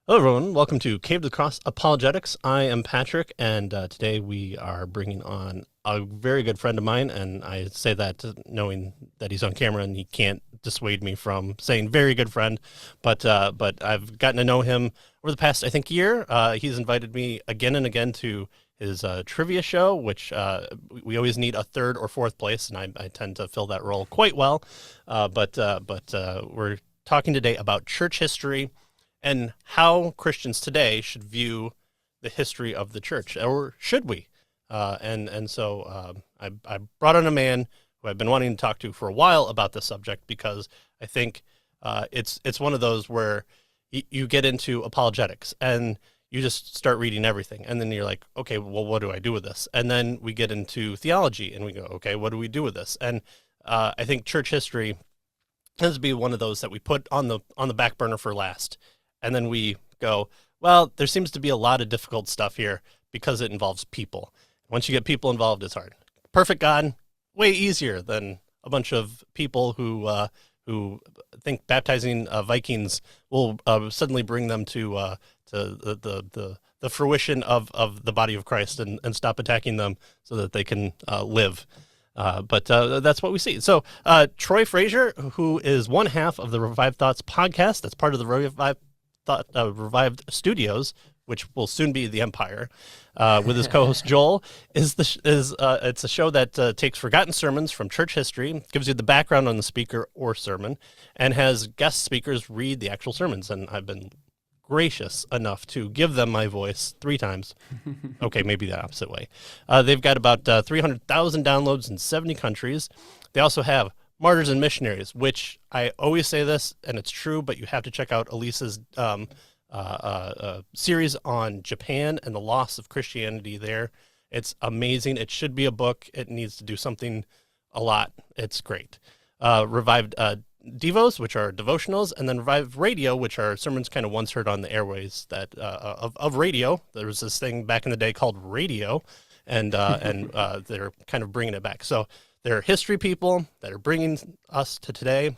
Hello, everyone. Welcome to Cave to the Cross Apologetics. I am Patrick, and today we are bringing on a very good friend of mine, and I say that knowing that he's on camera and he can't dissuade me from saying very good friend, but I've gotten to know him over the past, I think, year. He's invited me again and again to his trivia show, which we always need a third or fourth place, and I tend to fill that role quite well. But we're talking today about church history and how Christians today should view the history of the church, or should we? So I brought on a man who I've been wanting to talk to for a while about this subject, because I think it's one of those where you get into apologetics and you just start reading everything, and then you're like, okay, well, what do I do with this? And then we get into theology and we go, okay, what do we do with this? And I think church history tends to be one of those that we put on the back burner for last. And then we go, well, there seems to be a lot of difficult stuff here because it involves people. Once you get people involved, it's hard. Perfect God, way easier than a bunch of people who think baptizing Vikings will suddenly bring them to the fruition of the body of Christ and stop attacking them so that they can live. But that's what we see. So Troy Frasier, who is one half of the Revived Thoughts podcast, that's part of the Revived Studios, which will soon be the Empire, with his co-host Joel, it's a show that takes forgotten sermons from church history, gives you the background on the speaker or sermon, and has guest speakers read the actual sermons. And I've been gracious enough to give them my voice 3 times. Okay, maybe the opposite way. They've got about 300,000 downloads in 70 countries. They also have Martyrs and Missionaries, which I always say this, and it's true, but you have to check out Elisa's series on Japan and the loss of Christianity there. It's amazing. It should be a book. It needs to do something a lot. It's great. Revived Devos, which are devotionals, and then Revived Radio, which are sermons kind of once heard on the airways that of radio. There was this thing back in the day called radio, and they're kind of bringing it back. So they're history people that are bringing us to today.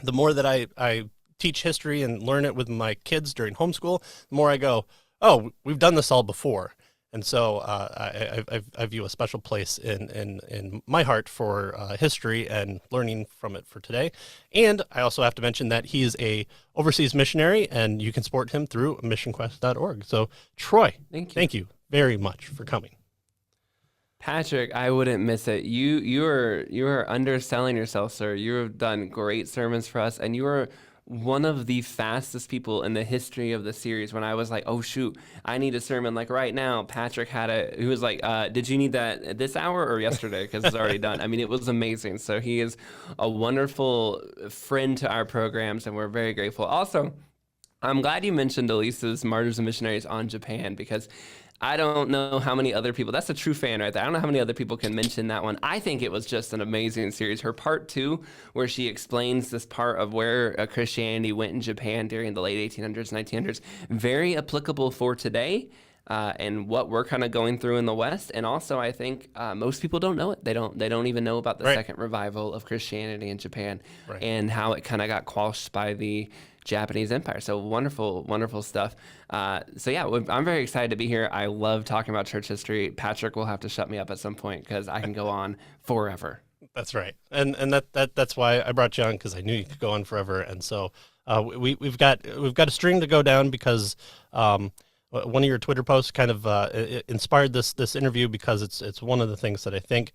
The more that I teach history and learn it with my kids during homeschool, the more I go, oh, we've done this all before. And so I view a special place in my heart for history and learning from it for today. And I also have to mention that he is a overseas missionary, and you can support him through missionquest.org. So Troy, thank you very much for coming. Patrick, I wouldn't miss it. You are underselling yourself, sir. You have done great sermons for us, and you are one of the fastest people in the history of the series. When I was like, oh shoot, I need a sermon like right now, Patrick he was like, did you need that this hour or yesterday? Because it's already done. I mean, it was amazing. So he is a wonderful friend to our programs, and we're very grateful. Also, I'm glad you mentioned Elisa's Martyrs and Missionaries on Japan, because I don't know how many other people, that's a true fan right there. I don't know how many other people can mention that one. I think it was just an amazing series. Her part 2, where she explains this part of where Christianity went in Japan during the late 1800s, 1900s, very applicable for today. And what we're kind of going through in the West. And also, I think most people don't know it. They don't even know about the second revival of Christianity in Japan, and how it kind of got quashed by the Japanese Empire. So wonderful, wonderful stuff. So yeah, I'm very excited to be here. I love talking about church history. Patrick will have to shut me up at some point, because I can go on forever. That's right. And that's why I brought you on, because I knew you could go on forever. And so we've got a string to go down, because one of your Twitter posts kind of inspired this interview, because it's one of the things that I think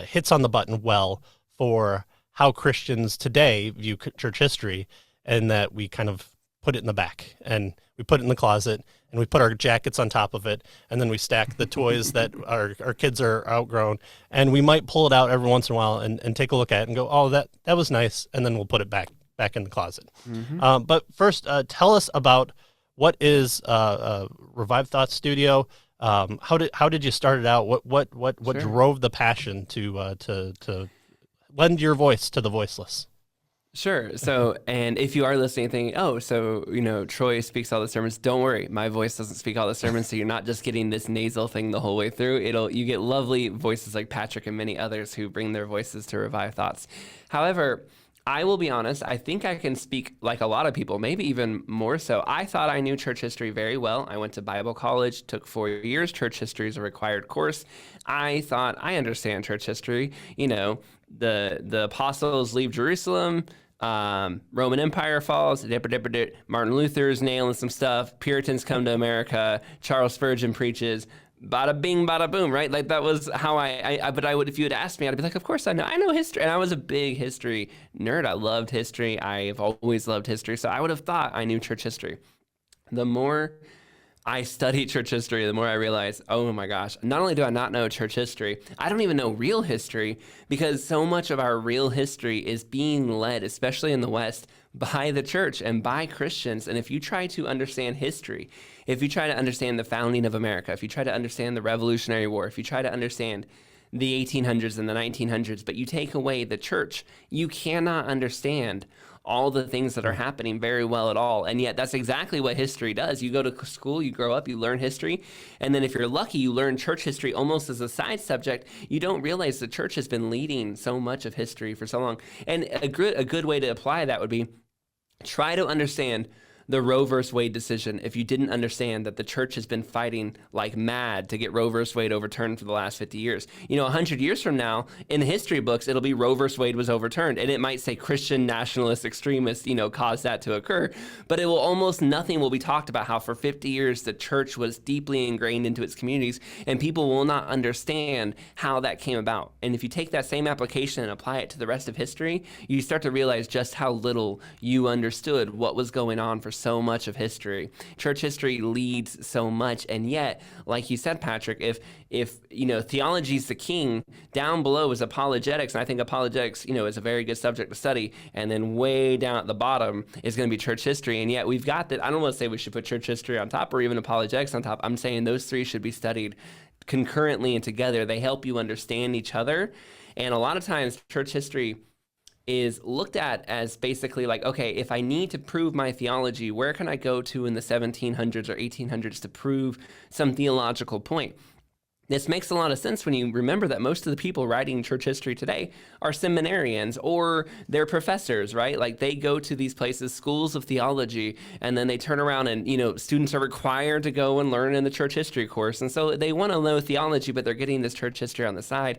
hits on the button well for how Christians today view church history, and that we kind of put it in the back, and we put it in the closet, and we put our jackets on top of it, and then we stack the toys that our kids are outgrown, and we might pull it out every once in a while and take a look at it and go, oh, that was nice, and then we'll put it back in the closet. Mm-hmm. But first, tell us about what is Revived Thoughts Studio. How did you start it out? What Sure. drove the passion to lend your voice to the voiceless? Sure. So, and if you are listening thinking, oh, so, Troy speaks all the sermons, don't worry. My voice doesn't speak all the sermons. So you're not just getting this nasal thing the whole way through. You get lovely voices like Patrick and many others who bring their voices to Revive Thoughts. However, I will be honest, I think I can speak like a lot of people, maybe even more so. I thought I knew church history very well. I went to Bible college, took 4 years. Church history is a required course. I thought I understand church history. You know, the apostles leave Jerusalem, Roman Empire falls, Martin Luther's nailing some stuff, Puritans come to America, Charles Spurgeon preaches, bada bing, bada boom, right? Like that was how but I would, if you had asked me, I'd be like, of course I know history. And I was a big history nerd. I loved history. I've always loved history. So I would have thought I knew church history. The more I study church history, the more I realize, oh my gosh, not only do I not know church history, I don't even know real history, because so much of our real history is being led, especially in the West, by the church and by Christians. And if you try to understand history, if you try to understand the founding of America, if you try to understand the Revolutionary War, if you try to understand the 1800s and the 1900s, but you take away the church, you cannot understand all the things that are happening very well at all. And yet that's exactly what history does. You go to school, you grow up, you learn history, and then if you're lucky, you learn church history almost as a side subject. You don't realize the church has been leading so much of history for so long. And a good way to apply that would be try to understand the Roe versus Wade decision if you didn't understand that the church has been fighting like mad to get Roe versus Wade overturned for the last 50 years. You know, 100 years from now, in the history books, it'll be Roe versus Wade was overturned. And it might say Christian nationalist extremists, caused that to occur. But it will almost nothing will be talked about how for 50 years the church was deeply ingrained into its communities, and people will not understand how that came about. And if you take that same application and apply it to the rest of history, you start to realize just how little you understood what was going on for so much of history. Church history leads so much, and yet, like you said, Patrick, if theology is the king, down below is apologetics, and I think apologetics, is a very good subject to study, and then way down at the bottom is going to be church history, and yet we've got that. I don't want to say we should put church history on top or even apologetics on top. I'm saying those three should be studied concurrently and together. They help you understand each other, and a lot of times church history is looked at as basically like, okay, if I need to prove my theology, where can I go to in the 1700s or 1800s to prove some theological point? This makes a lot of sense when you remember that most of the people writing church history today are seminarians or they're professors, right? Like they go to these places, schools of theology, and then they turn around and, students are required to go and learn in the church history course. And so they want to know theology, but they're getting this church history on the side.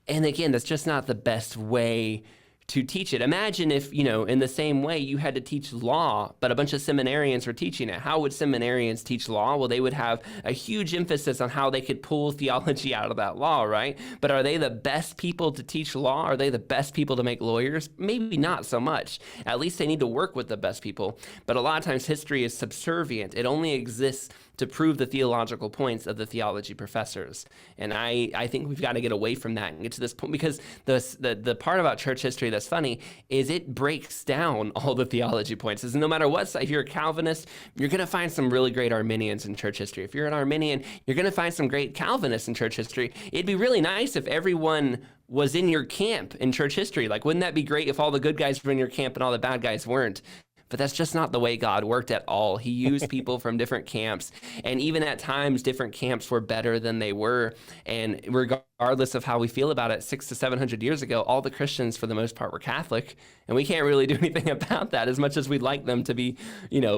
And again, that's just not the best way to teach it. Imagine if, in the same way you had to teach law, but a bunch of seminarians were teaching it. How would seminarians teach law? Well, they would have a huge emphasis on how they could pull theology out of that law, right? But are they the best people to teach law? Are they the best people to make lawyers? Maybe not so much. At least they need to work with the best people. But a lot of times history is subservient. It only exists to prove the theological points of the theology professors. And I think we've got to get away from that and get to this point, because the part about church history that's funny is it breaks down all the theology points. Is no matter what, if you're a Calvinist, you're going to find some really great Arminians in church history. If you're an Arminian, you're going to find some great Calvinists in church history. It'd be really nice if everyone was in your camp in church history. Like, wouldn't that be great if all the good guys were in your camp and all the bad guys weren't? But that's just not the way God worked at all. He used people from different camps, and even at times, different camps were better than they were. And regardless of how we feel about it, 600 to 700 years ago, all the Christians, for the most part, were Catholic, and we can't really do anything about that. As much as we'd like them to be,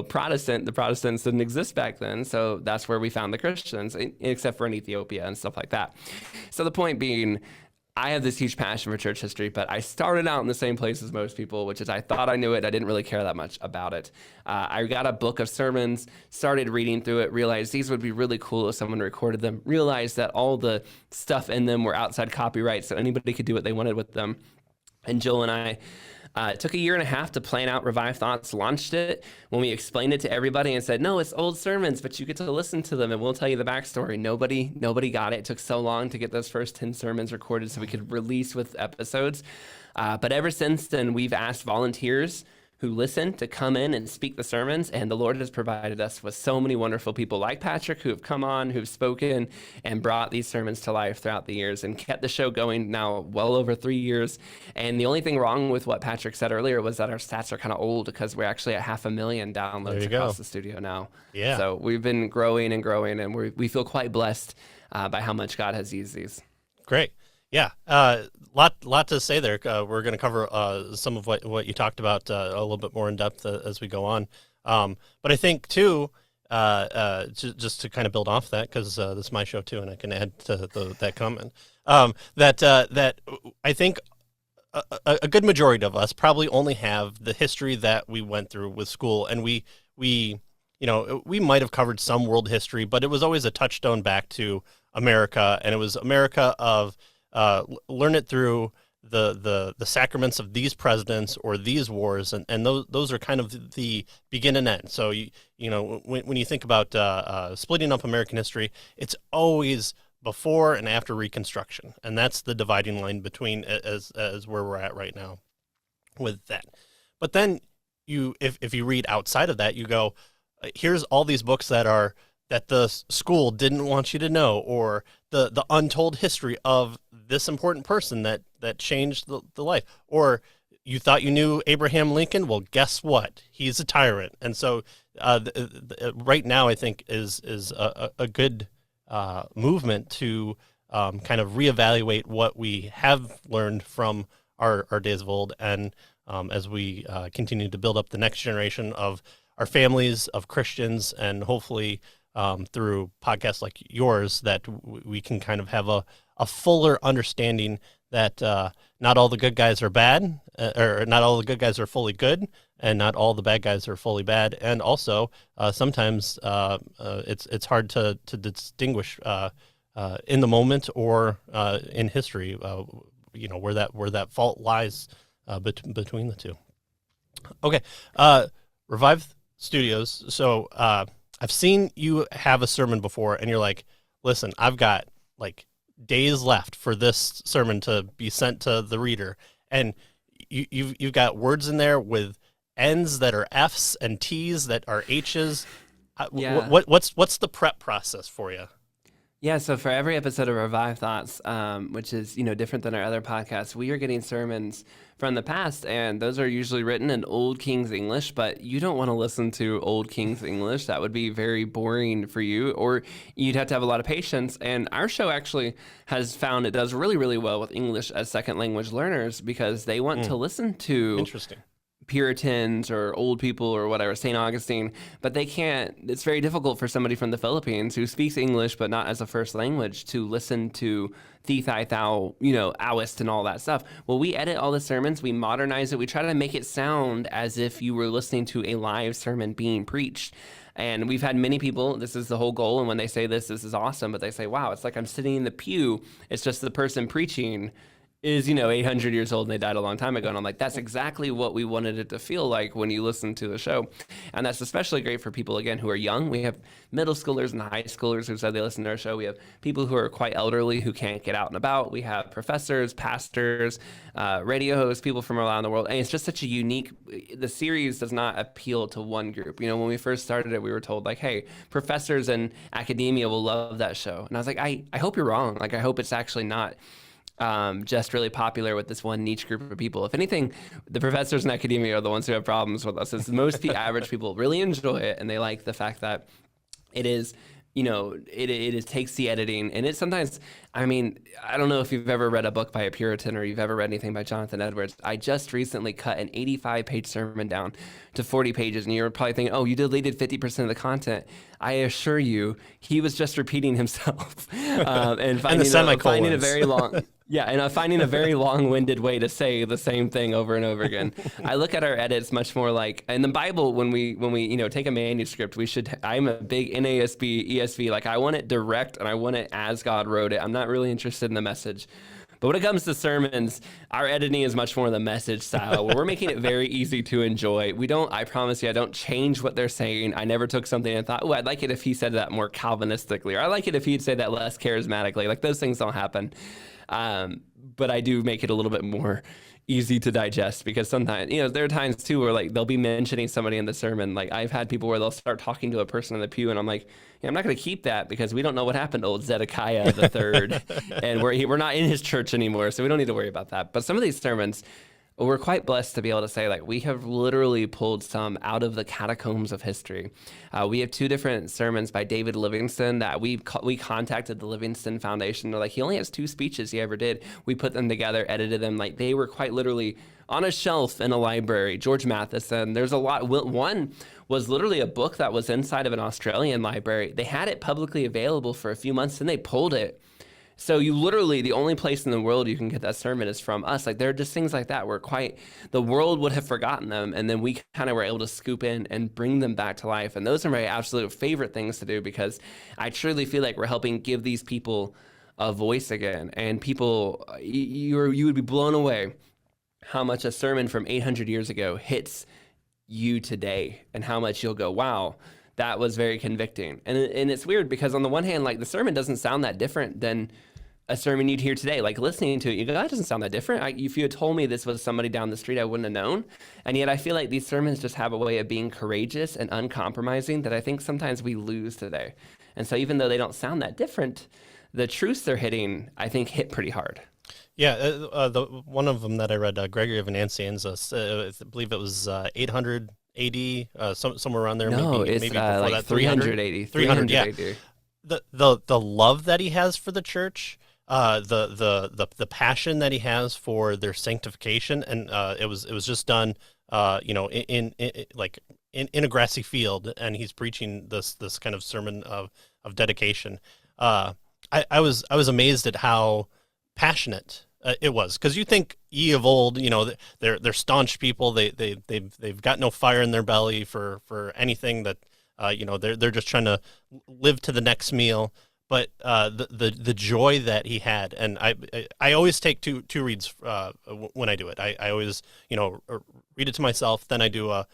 Protestant, the Protestants didn't exist back then, so that's where we found the Christians, except for in Ethiopia and stuff like that. So the point being, I have this huge passion for church history, but I started out in the same place as most people, which is I thought I knew it. I didn't really care that much about it. I got a book of sermons, started reading through it, realized these would be really cool if someone recorded them, realized that all the stuff in them were outside copyright, so anybody could do what they wanted with them. And Joel and I it took 1.5 years to plan out Revived Thoughts, launched it. When we explained it to everybody and said, no, it's old sermons, but you get to listen to them and we'll tell you the backstory. Nobody got it. It took so long to get those first 10 sermons recorded so we could release with episodes. But ever since then, we've asked volunteers who listen to come in and speak the sermons, and the Lord has provided us with so many wonderful people like Patrick who have come on, who've spoken and brought these sermons to life throughout the years and kept the show going now well over 3 years. And the only thing wrong with what Patrick said earlier was that our stats are kind of old, because we're actually at 500,000 downloads across the studio now. Yeah. So we've been growing and growing, and we feel quite blessed by how much God has used these. Great. Yeah, lot to say there. We're going to cover some of what you talked about a little bit more in depth as we go on. But I think too, just to kind of build off that, because this is my show too, and I can add to that comment. That I think a good majority of us probably only have the history that we went through with school, and we we might have covered some world history, but it was always a touchstone back to America, and it was America of learn it through the sacraments of these presidents or these wars, and those are kind of the begin and end. So when you think about splitting up American history, it's always before and after Reconstruction, and that's the dividing line between as where we're at right now with that. But then if you read outside of that, you go, here's all these books that the school didn't want you to know, or the untold history of this important person that changed the life. Or you thought you knew Abraham Lincoln? Well, guess what? He's a tyrant. And so right now, I think is a good movement to kind of reevaluate what we have learned from our days of old, and as we continue to build up the next generation of our families, of Christians, and hopefully through podcasts like yours, that we can kind of have a fuller understanding that not all the good guys are bad, or not all the good guys are fully good, and not all the bad guys are fully bad. And also, sometimes it's hard to distinguish in the moment or in history, where that fault lies between the two. Okay, Revive Studios. So I've seen you have a sermon before, and you're like, listen, I've got like days left for this sermon to be sent to the reader, and you've got words in there with N's that are F's and T's that are H's. Yeah. What's the prep process for you? Yeah, so for every episode of Revive Thoughts, which is different than our other podcasts, we are getting sermons from the past, and those are usually written in Old King's English. But you don't want to listen to Old King's English; that would be very boring for you, or you'd have to have a lot of patience. And our show actually has found it does really, really well with English as second language learners, because they want to listen to Interesting. Puritans or old people or whatever, St. Augustine, but they can't. It's very difficult for somebody from the Philippines who speaks English but not as a first language to listen to Thee, Thigh, Thou, Aoist and all that stuff. Well, we edit all the sermons, we modernize it, we try to make it sound as if you were listening to a live sermon being preached. And we've had many people, this is the whole goal, and when they say this is awesome, but they say, wow, it's like I'm sitting in the pew, it's just the person preaching is 800 years old and they died a long time ago. And I'm like, that's exactly what we wanted it to feel like when you listen to the show. And that's especially great for people, again, who are young. We have middle schoolers and high schoolers who said they listen to our show. We have people who are quite elderly who can't get out and about. We have professors, pastors, radio hosts, people from around the world. And it's just such a the series does not appeal to one group. When we first started it, we were told like, hey, professors and academia will love that show. And I was like, I hope you're wrong. Like, I hope it's actually not just really popular with this one niche group of people. If anything, the professors in academia are the ones who have problems with us. It's most the average people really enjoy it, and they like the fact that it is, it takes the editing, and it sometimes, I don't know if you've ever read a book by a Puritan or you've ever read anything by Jonathan Edwards. I just recently cut an 85-page sermon down to 40 pages, and you're probably thinking, oh, you deleted 50% of the content. I assure you, he was just repeating himself and finding a very long... Yeah, and I'm finding a very long-winded way to say the same thing over and over again. I look at our edits much more like in the Bible when we take a manuscript, I'm a big NASB, ESV, like I want it direct and I want it as God wrote it. I'm not really interested in the message. But when it comes to sermons, our editing is much more the message style, where we're making it very easy to enjoy. I promise you, I don't change what they're saying. I never took something and thought, oh, I'd like it if he said that more Calvinistically, or I like it if he'd say that less charismatically. Like, those things don't happen. But I do make it a little bit more easy to digest, because sometimes, there are times too where like they'll be mentioning somebody in the sermon. Like, I've had people where they'll start talking to a person in the pew, and I'm like, I'm not going to keep that because we don't know what happened to old Zedekiah the third, and we're not in his church anymore, so we don't need to worry about that. But some of these sermons, Well, we're quite blessed to be able to say, like, we have literally pulled some out of the catacombs of history. We have two different sermons by David Livingston that we contacted the Livingston Foundation. They're like, he only has two speeches he ever did. We put them together, edited them. Like, they were quite literally on a shelf in a library. George Matheson, there's a lot. One was literally a book that was inside of an Australian library. They had it publicly available for a few months, and they pulled it. So you literally, the only place in the world you can get that sermon is from us. Like, there are just things like that where the world would have forgotten them. And then we kind of were able to scoop in and bring them back to life. And those are my absolute favorite things to do, because I truly feel like we're helping give these people a voice again. And people, you would be blown away how much a sermon from 800 years ago hits you today, and how much you'll go, wow, that was very convicting. And it's weird because on the one hand, like, the sermon doesn't sound that different than a sermon you'd hear today. Like, listening to it, you go, that doesn't sound that different. If you had told me this was somebody down the street, I wouldn't have known. And yet I feel like these sermons just have a way of being courageous and uncompromising that I think sometimes we lose today. And so even though they don't sound that different, the truths they're hitting, I think, hit pretty hard. Yeah, the one of them that I read, Gregory of Nazianzus, I believe it was 800 AD, somewhere around there. No, maybe it's before like that, 380. 300, yeah. AD. The love that he has for the church, the passion that he has for their sanctification, and it was just done, in a grassy field, and he's preaching this kind of sermon of dedication. I was amazed at how passionate it was, because you think ye of old, they're staunch people. They've got no fire in their belly for anything that they're just trying to live to the next meal. But the joy that he had, and I always take two reads when I do it. I always read it to myself, then I do a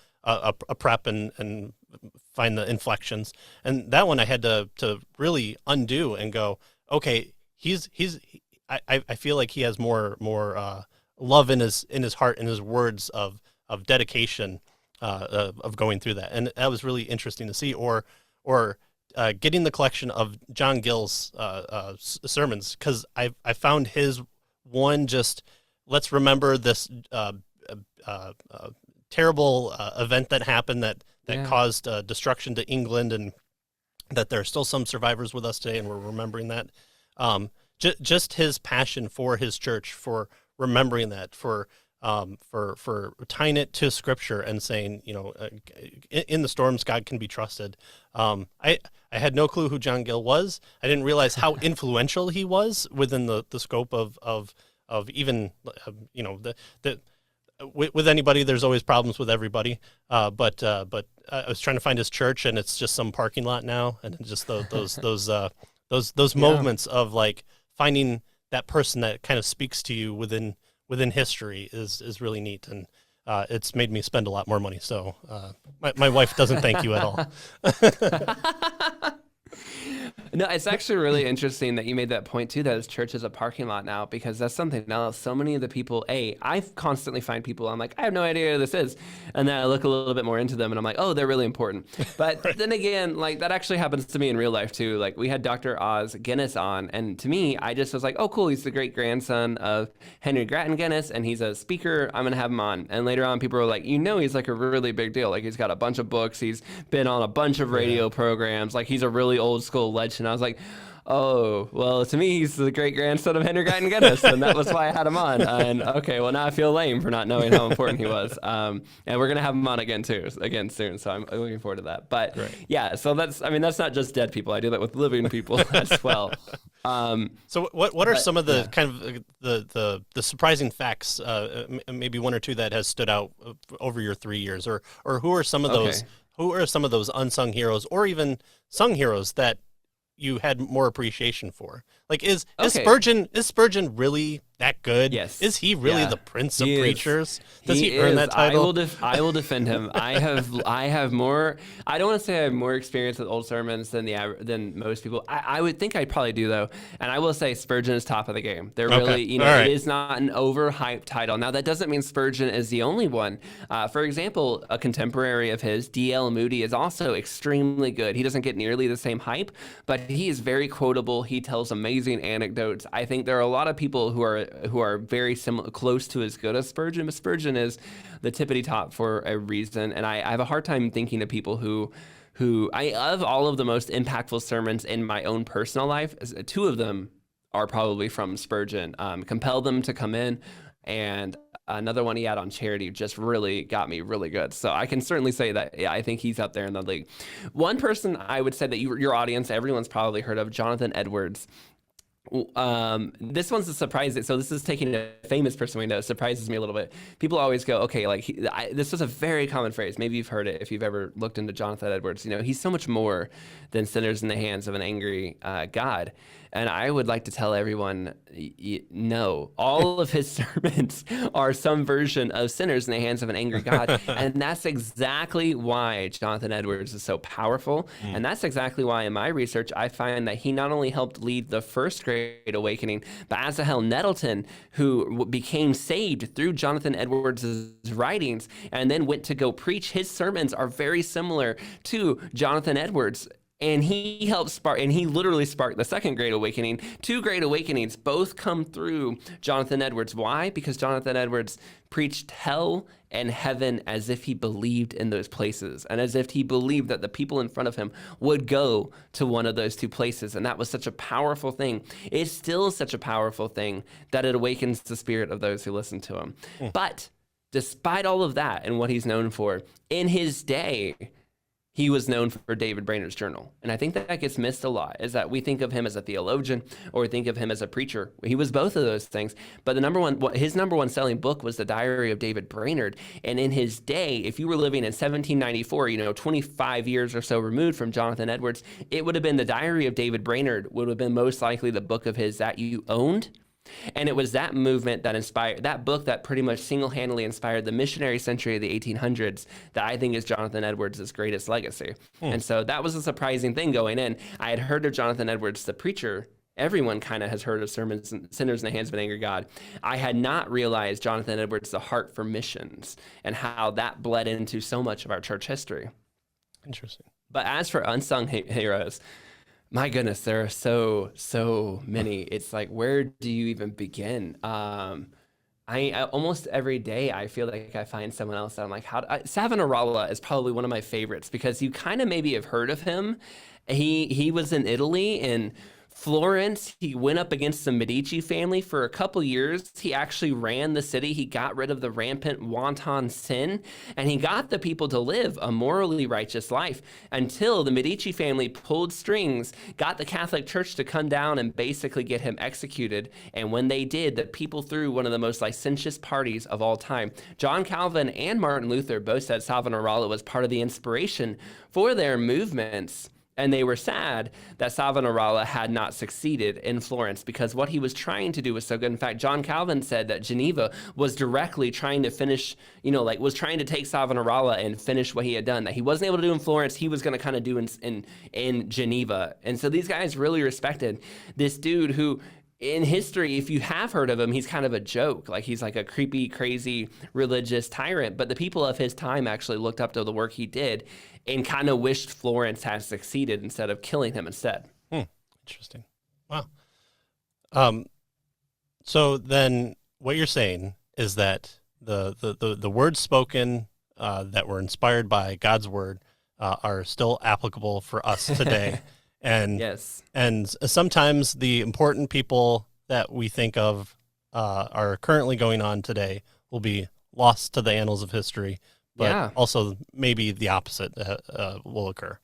prep and find the inflections, and that one I had to really undo and go, okay, I feel like he has more love in his heart and his words of dedication of going through that, and that was really interesting to see. Or getting the collection of John Gill's sermons, because I found his one, just let's remember this terrible event that happened that caused destruction to England, and that there are still some survivors with us today, and we're remembering that. Just his passion for his church, for remembering that, for tying it to Scripture and saying, in the storms, God can be trusted. I had no clue who John Gill was. I didn't realize how influential he was within the scope of even, with anybody, there's always problems with everybody. But I was trying to find his church, and it's just some parking lot now, and just those moments of like finding that person that kind of speaks to you within history is really neat, and it's made me spend a lot more money. So my wife doesn't thank you at all. No, it's actually really interesting that you made that point too, that his church is a parking lot now, because that's something else. So many of the people, I constantly find people, I'm like, I have no idea who this is. And then I look a little bit more into them and I'm like, oh, they're really important. But right. Then again, like, that actually happens to me in real life too. Like, we had Dr. Oz Guinness on, and to me, I just was like, oh, cool. He's the great grandson of Henry Grattan Guinness, and he's a speaker. I'm going to have him on. And later on, people were like, he's like a really big deal. Like, he's got a bunch of books. He's been on a bunch of radio programs. Like, he's a really old school legend. I was like, oh, well, to me, he's the great grandson of Henry Grattan Guinness, and that was why I had him on. And okay, well, now I feel lame for not knowing how important he was. And we're gonna have him on again soon. So I'm looking forward to that. But yeah, so that's not just dead people. I do that with living people as well. So what are some of the kind of the surprising facts, maybe one or two that has stood out over your 3 years, or who are some of those? Who are some of those unsung heroes, or even sung heroes, that you had more appreciation for? Like, is Spurgeon really that good? Yes. Is he really the prince of preachers? Does he earn that title? I will defend him. I have more. I don't want to say I have more experience with old sermons than most people. I would think I probably do, though. And I will say Spurgeon is top of the game. They're really, it is not an overhyped title. Now, that doesn't mean Spurgeon is the only one. For example, a contemporary of his, D.L. Moody, is also extremely good. He doesn't get nearly the same hype, but he is very quotable. He tells amazing anecdotes. I think there are a lot of people who are who are very similar, close to as good as Spurgeon, but Spurgeon is the tippity top for a reason. And I have a hard time thinking of people who I of all of the most impactful sermons in my own personal life, two of them are probably from Spurgeon. Compel Them to Come In, and another one he had on charity just really got me really good. So I can certainly say that, yeah, I think he's up there in the league. One person I would say that your audience, everyone's probably heard of, Jonathan Edwards. This one's a surprise. So this is taking a famous person we know. It surprises me a little bit. People always go, okay, like this was a very common phrase. Maybe you've heard it if you've ever looked into Jonathan Edwards. You know, he's so much more than sinners in the hands of an angry God. And I would like to tell everyone, no, all of his sermons are some version of sinners in the hands of an angry God. And that's exactly why Jonathan Edwards is so powerful. And that's exactly why in my research, I find that he not only helped lead the first Great Awakening, but Asahel Nettleton, who became saved through Jonathan Edwards' writings and then went to go preach, his sermons are very similar to Jonathan Edwards. And he helped spark, and he literally sparked the second Great Awakening. Two Great Awakenings both come through Jonathan Edwards. Why? Because Jonathan Edwards preached hell and heaven as if he believed in those places, and as if he believed that the people in front of him would go to one of those two places. And that was such a powerful thing. It's still such a powerful thing that it awakens the spirit of those who listen to him. But despite all of that and what he's known for, in his day, he was known for David Brainerd's journal. And I think that gets missed a lot, is that we think of him as a theologian or think of him as a preacher. He was both of those things. But his number one selling book was The Diary of David Brainerd. And in his day, if you were living in 1794, 25 years or so removed from Jonathan Edwards, it would have been The Diary of David Brainerd would have been most likely the book of his that you owned. And it was that movement that inspired, that book that pretty much single-handedly inspired the missionary century of the 1800s that I think is Jonathan Edwards' greatest legacy. And so that was a surprising thing going in. I had heard of Jonathan Edwards, the preacher. Everyone kind of has heard of sermons, Sinners in the Hands of an Angry God. I had not realized Jonathan Edwards' the heart for missions and how that bled into so much of our church history. Interesting. But as for unsung heroes, my goodness, there are so many. It's like, where do you even begin? I almost every day I feel like I find someone else that I'm like, Savonarola is probably one of my favorites because you kind of maybe have heard of him. He was in Italy, in Florence. He went up against the Medici family for a couple years. He actually ran the city. He got rid of the rampant wanton sin, and he got the people to live a morally righteous life until the Medici family pulled strings, got the Catholic Church to come down and basically get him executed. And when they did, the people threw one of the most licentious parties of all time. John Calvin and Martin Luther both said Savonarola was part of the inspiration for their movements. And they were sad that Savonarola had not succeeded in Florence because what he was trying to do was so good. In fact, John Calvin said that Geneva was directly trying to finish, was trying to take Savonarola and finish what he had done. That he wasn't able to do in Florence, he was going to kind of do in Geneva. And so these guys really respected this dude who, in history, if you have heard of him, he's kind of a joke. Like, he's like a creepy, crazy religious tyrant. But the people of his time actually looked up to the work he did and kind of wished Florence had succeeded instead of killing him instead. Interesting. Wow. So then what you're saying is that the words spoken that were inspired by God's word are still applicable for us today. And yes, and sometimes the important people that we think of are currently going on today will be lost to the annals of history, but also maybe the opposite will occur.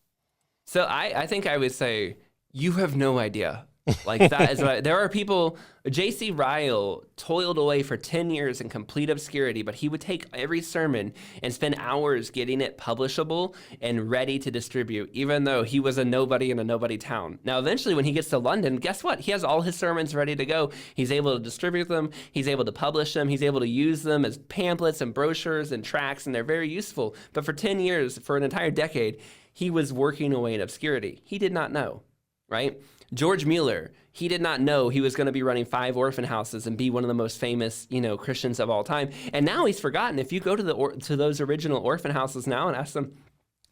So I think I would say you have no idea. Like, that is what there are people. J.C. Ryle toiled away for 10 years in complete obscurity, but he would take every sermon and spend hours getting it publishable and ready to distribute, even though he was a nobody in a nobody town. Now, eventually, when he gets to London, guess what? He has all his sermons ready to go. He's able to distribute them. He's able to publish them. He's able to use them as pamphlets and brochures and tracts, and they're very useful. But for 10 years, for an entire decade, he was working away in obscurity. He did not know, right? George Mueller, he did not know he was going to be running 5 orphan houses and be one of the most famous, Christians of all time. And now he's forgotten. If you go to those original orphan houses now and ask them,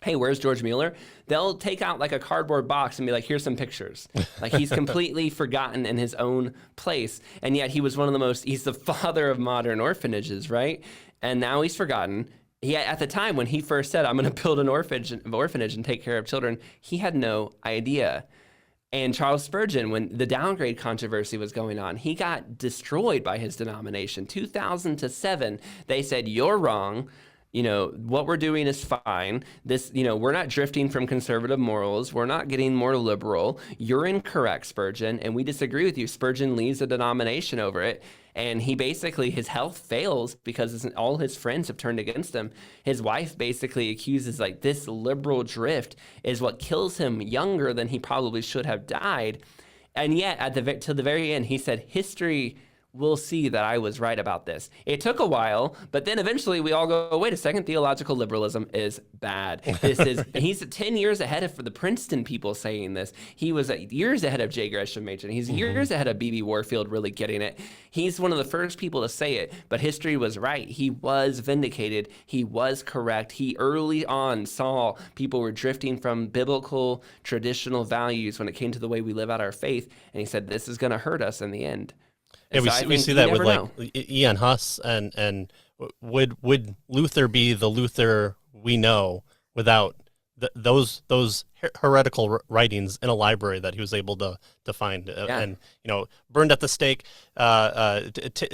hey, where's George Mueller? They'll take out like a cardboard box and be like, here's some pictures. Like he's completely forgotten in his own place. And yet he was he's the father of modern orphanages, right? And now he's forgotten. At the time when he first said, I'm going to build an orphanage and take care of children, he had no idea. And Charles Spurgeon, when the downgrade controversy was going on, he got destroyed by his denomination. 2007, they said, you're wrong. What we're doing is fine. We're not drifting from conservative morals. We're not getting more liberal. You're incorrect, Spurgeon, and we disagree with you. Spurgeon leaves the denomination over it, and his health fails because all his friends have turned against him. His wife basically accuses, this liberal drift is what kills him younger than he probably should have died. And yet, to the very end, he said, history will see that I was right about this. It took a while, but then eventually we all go, wait a second, theological liberalism is bad. He's 10 years ahead of the Princeton people saying this. He was years ahead of J. Gresham Machen. He's years ahead of B.B. Warfield really getting it. He's one of the first people to say it, but history was right. He was vindicated. He was correct. He early on saw people were drifting from biblical traditional values when it came to the way we live out our faith, and he said, this is going to hurt us in the end. Yeah, we see that with Ian Huss, and would Luther be the Luther we know without those heretical writings in a library that he was able to find, and burned at the stake,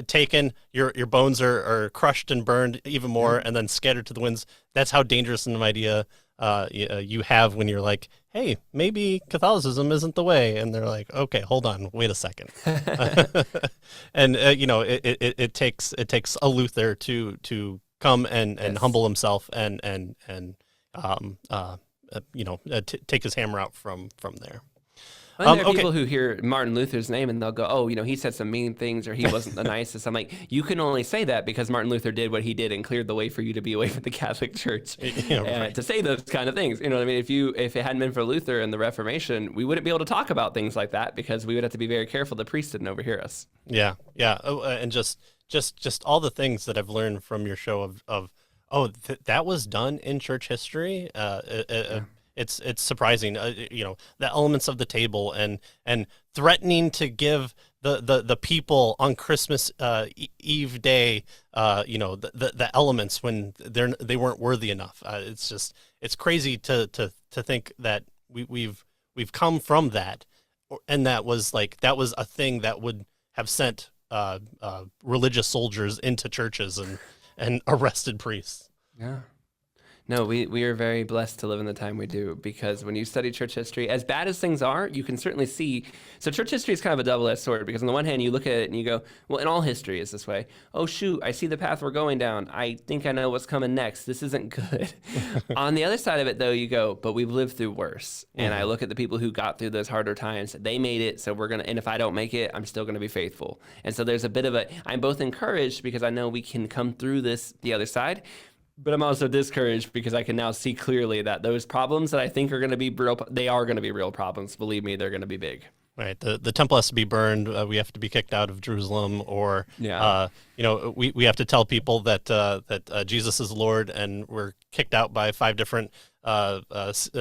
taken, your bones are crushed and burned even more, and then scattered to the winds. That's how dangerous an idea you have when you're like, hey, maybe Catholicism isn't the way, and they're like, okay, hold on, wait a second. And it takes a Luther to come and humble himself and take his hammer out from there. Well, there are people who hear Martin Luther's name and they'll go, oh, he said some mean things or he wasn't the nicest. I'm like, you can only say that because Martin Luther did what he did and cleared the way for you to be away from the Catholic Church to say those kind of things. You know what I mean? If it hadn't been for Luther and the Reformation, we wouldn't be able to talk about things like that because we would have to be very careful the priest didn't overhear us. Yeah. And just all the things that I've learned from your show that was done in church history. It's surprising, the elements of the table and threatening to give the people on Christmas Eve day, the elements when they weren't worthy enough. It's crazy to think that we've come from that, and that was a thing that would have sent religious soldiers into churches and arrested priests. Yeah. No, we are very blessed to live in the time we do, because when you study church history, as bad as things are, you can certainly see. So church history is kind of a double-edged sword, because on the one hand, you look at it and you go, well, in all history is this way. Oh, shoot, I see the path we're going down. I think I know what's coming next. This isn't good. On the other side of it, though, you go, but we've lived through worse. Mm-hmm. And I look at the people who got through those harder times. They made it, so and if I don't make it, I'm still going to be faithful. And so there's a bit of I'm both encouraged because I know we can come through the other side, but I'm also discouraged because I can now see clearly that those problems that I think are going to be real, they are going to be real problems. Believe me, they're going to be big. Right. The temple has to be burned. We have to be kicked out of Jerusalem, or we have to tell people that Jesus is Lord, and we're kicked out by 5 different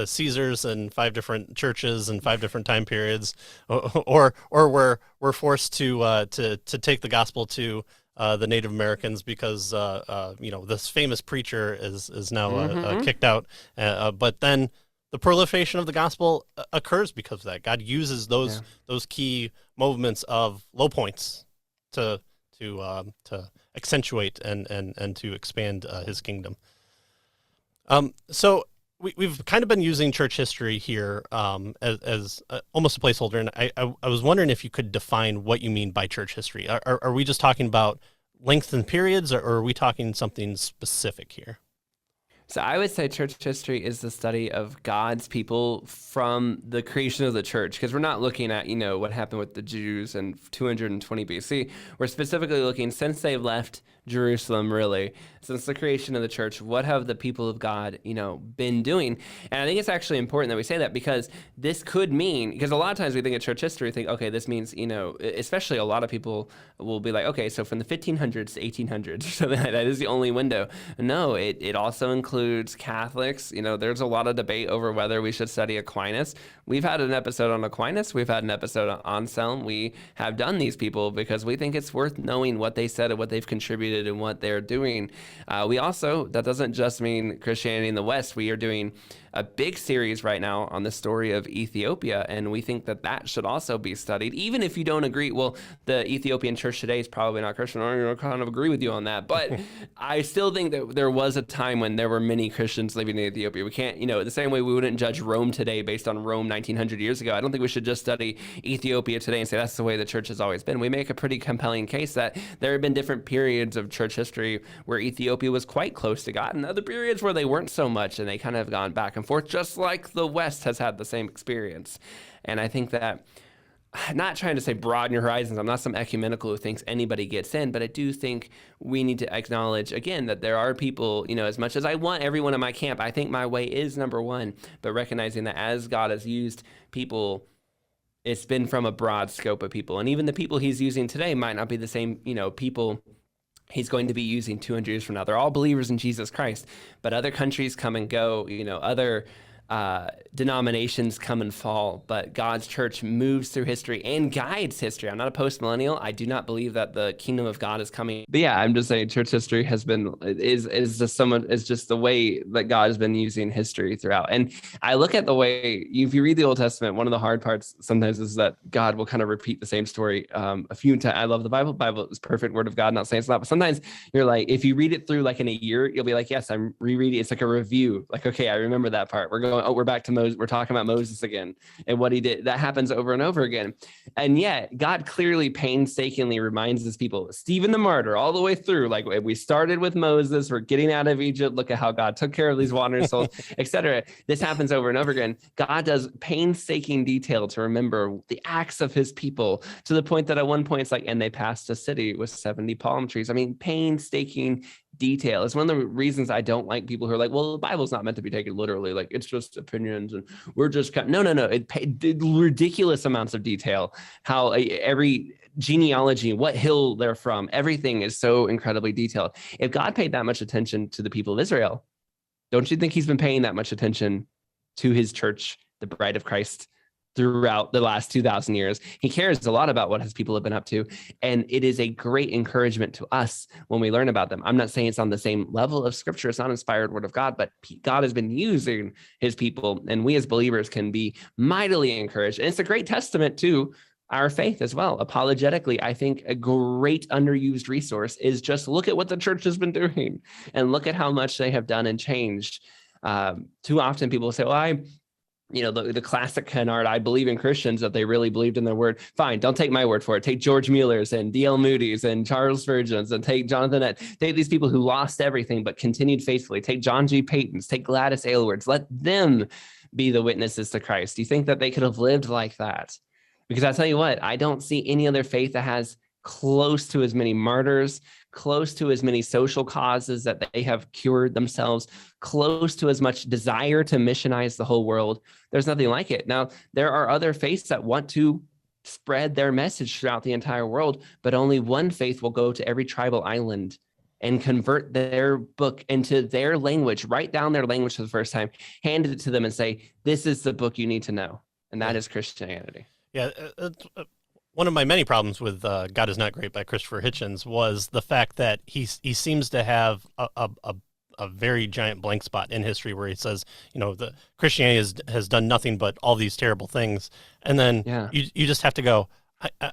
Caesars and 5 different churches and 5 different time periods, or we're forced to take the gospel to the Native Americans because this famous preacher is now kicked out, but then the proliferation of the gospel occurs because of that. God uses those key moments of low points to accentuate and to expand His kingdom. So we've kind of been using church history here as almost a placeholder, and I was wondering if you could define what you mean by church history. Are we just talking about length and periods, or are we talking something specific here? So I would say church history is the study of God's people from the creation of the church, because we're not looking at, what happened with the Jews in 220 BC. We're specifically looking since they've left Jerusalem, really. Since the creation of the church, what have the people of God, been doing? And I think it's actually important that we say that, because this could mean, because a lot of times we think of church history, think, okay, this means, especially a lot of people will be like, okay, so from the 1500s to 1800s or something like that is the only window. No, it also includes Catholics. There's a lot of debate over whether we should study Aquinas. We've had an episode on Aquinas. We've had an episode on Unsung. We have done these people because we think it's worth knowing what they said and what they've contributed and what they're doing. We also, that doesn't just mean Christianity in the West. We are doing a big series right now on the story of Ethiopia, and we think that that should also be studied, even if you don't agree. Well, the Ethiopian church today is probably not Christian. I kind of agree with you on that, but I still think that there was a time when there were many Christians living in Ethiopia. We can't, the same way we wouldn't judge Rome today based on Rome 1900 years ago. I don't think we should just study Ethiopia today and say that's the way the church has always been. We make a pretty compelling case that there have been different periods of church history where Ethiopia was quite close to God, and other periods where they weren't so much, and they kind of gone back and forth, just like the West has had the same experience. And I think that, not trying to say broaden your horizons, I'm not some ecumenical who thinks anybody gets in, but I do think we need to acknowledge, again, that there are people, as much as I want everyone in my camp, I think my way is number one, but recognizing that as God has used people, it's been from a broad scope of people. And even the people he's using today might not be the same, people he's going to be using 200 years from now. They're all believers in Jesus Christ, but other countries come and go, other denominations come and fall, but God's church moves through history and guides history. I'm not a post-millennial. I do not believe that the kingdom of God is coming. But yeah, I'm just saying church history is just the way that God has been using history throughout. And I look at the way, if you read the Old Testament, one of the hard parts sometimes is that God will kind of repeat the same story a few times. I love the Bible. Bible is perfect word of God, not saying it's not, but sometimes you're like, if you read it through like in a year, you'll be like, yes, I'm rereading. It's like a review. Like, okay, I remember that part. We're back to Moses. We're talking about Moses again and what he did. That happens over and over again. And yet God clearly painstakingly reminds his people, Stephen the martyr, all the way through, like we started with Moses, we're getting out of Egypt. Look at how God took care of these wandering souls, etc. This happens over and over again. God does painstaking detail to remember the acts of his people, to the point that at one point it's like, and they passed a city with 70 palm trees. I mean, painstaking detail. It's one of the reasons I don't like people who are like, well, the Bible's not meant to be taken literally. Like, it's just opinions and we're just no. It ridiculous amounts of detail. How every genealogy, what hill they're from, everything is so incredibly detailed. If God paid that much attention to the people of Israel, don't you think he's been paying that much attention to his church, the bride of Christ, throughout the last 2,000 years? He cares a lot about what his people have been up to. And it is a great encouragement to us when we learn about them. I'm not saying it's on the same level of scripture. It's not inspired word of God, but God has been using his people, and we as believers can be mightily encouraged. And it's a great testament to our faith as well. Apologetically, I think a great underused resource is just look at what the church has been doing and look at how much they have done and changed. Too often people say, well, the classic canard, I believe in Christians, that they really believed in their word. Fine, don't take my word for it. Take George Mueller's and D.L. Moody's and Charles Spurgeon's, and take Jonathan Ed. Take these people who lost everything but continued faithfully. Take John G. Paton's, take Gladys Aylward's. Let them be the witnesses to Christ. Do you think that they could have lived like that? Because I tell you what, I don't see any other faith that has close to as many martyrs, close to as many social causes that they have cured themselves, close to as much desire to missionize the whole world. There's nothing like it. Now, there are other faiths that want to spread their message throughout the entire world, but only one faith will go to every tribal island and convert their book into their language, write down their language for the first time, hand it to them and say, this is the book you need to know. And that is Christianity. Yeah, one of my many problems with God Is Not Great by Christopher Hitchens was the fact that he seems to have a very giant blank spot in history where he says, the Christianity has done nothing but all these terrible things. And then you just have to go,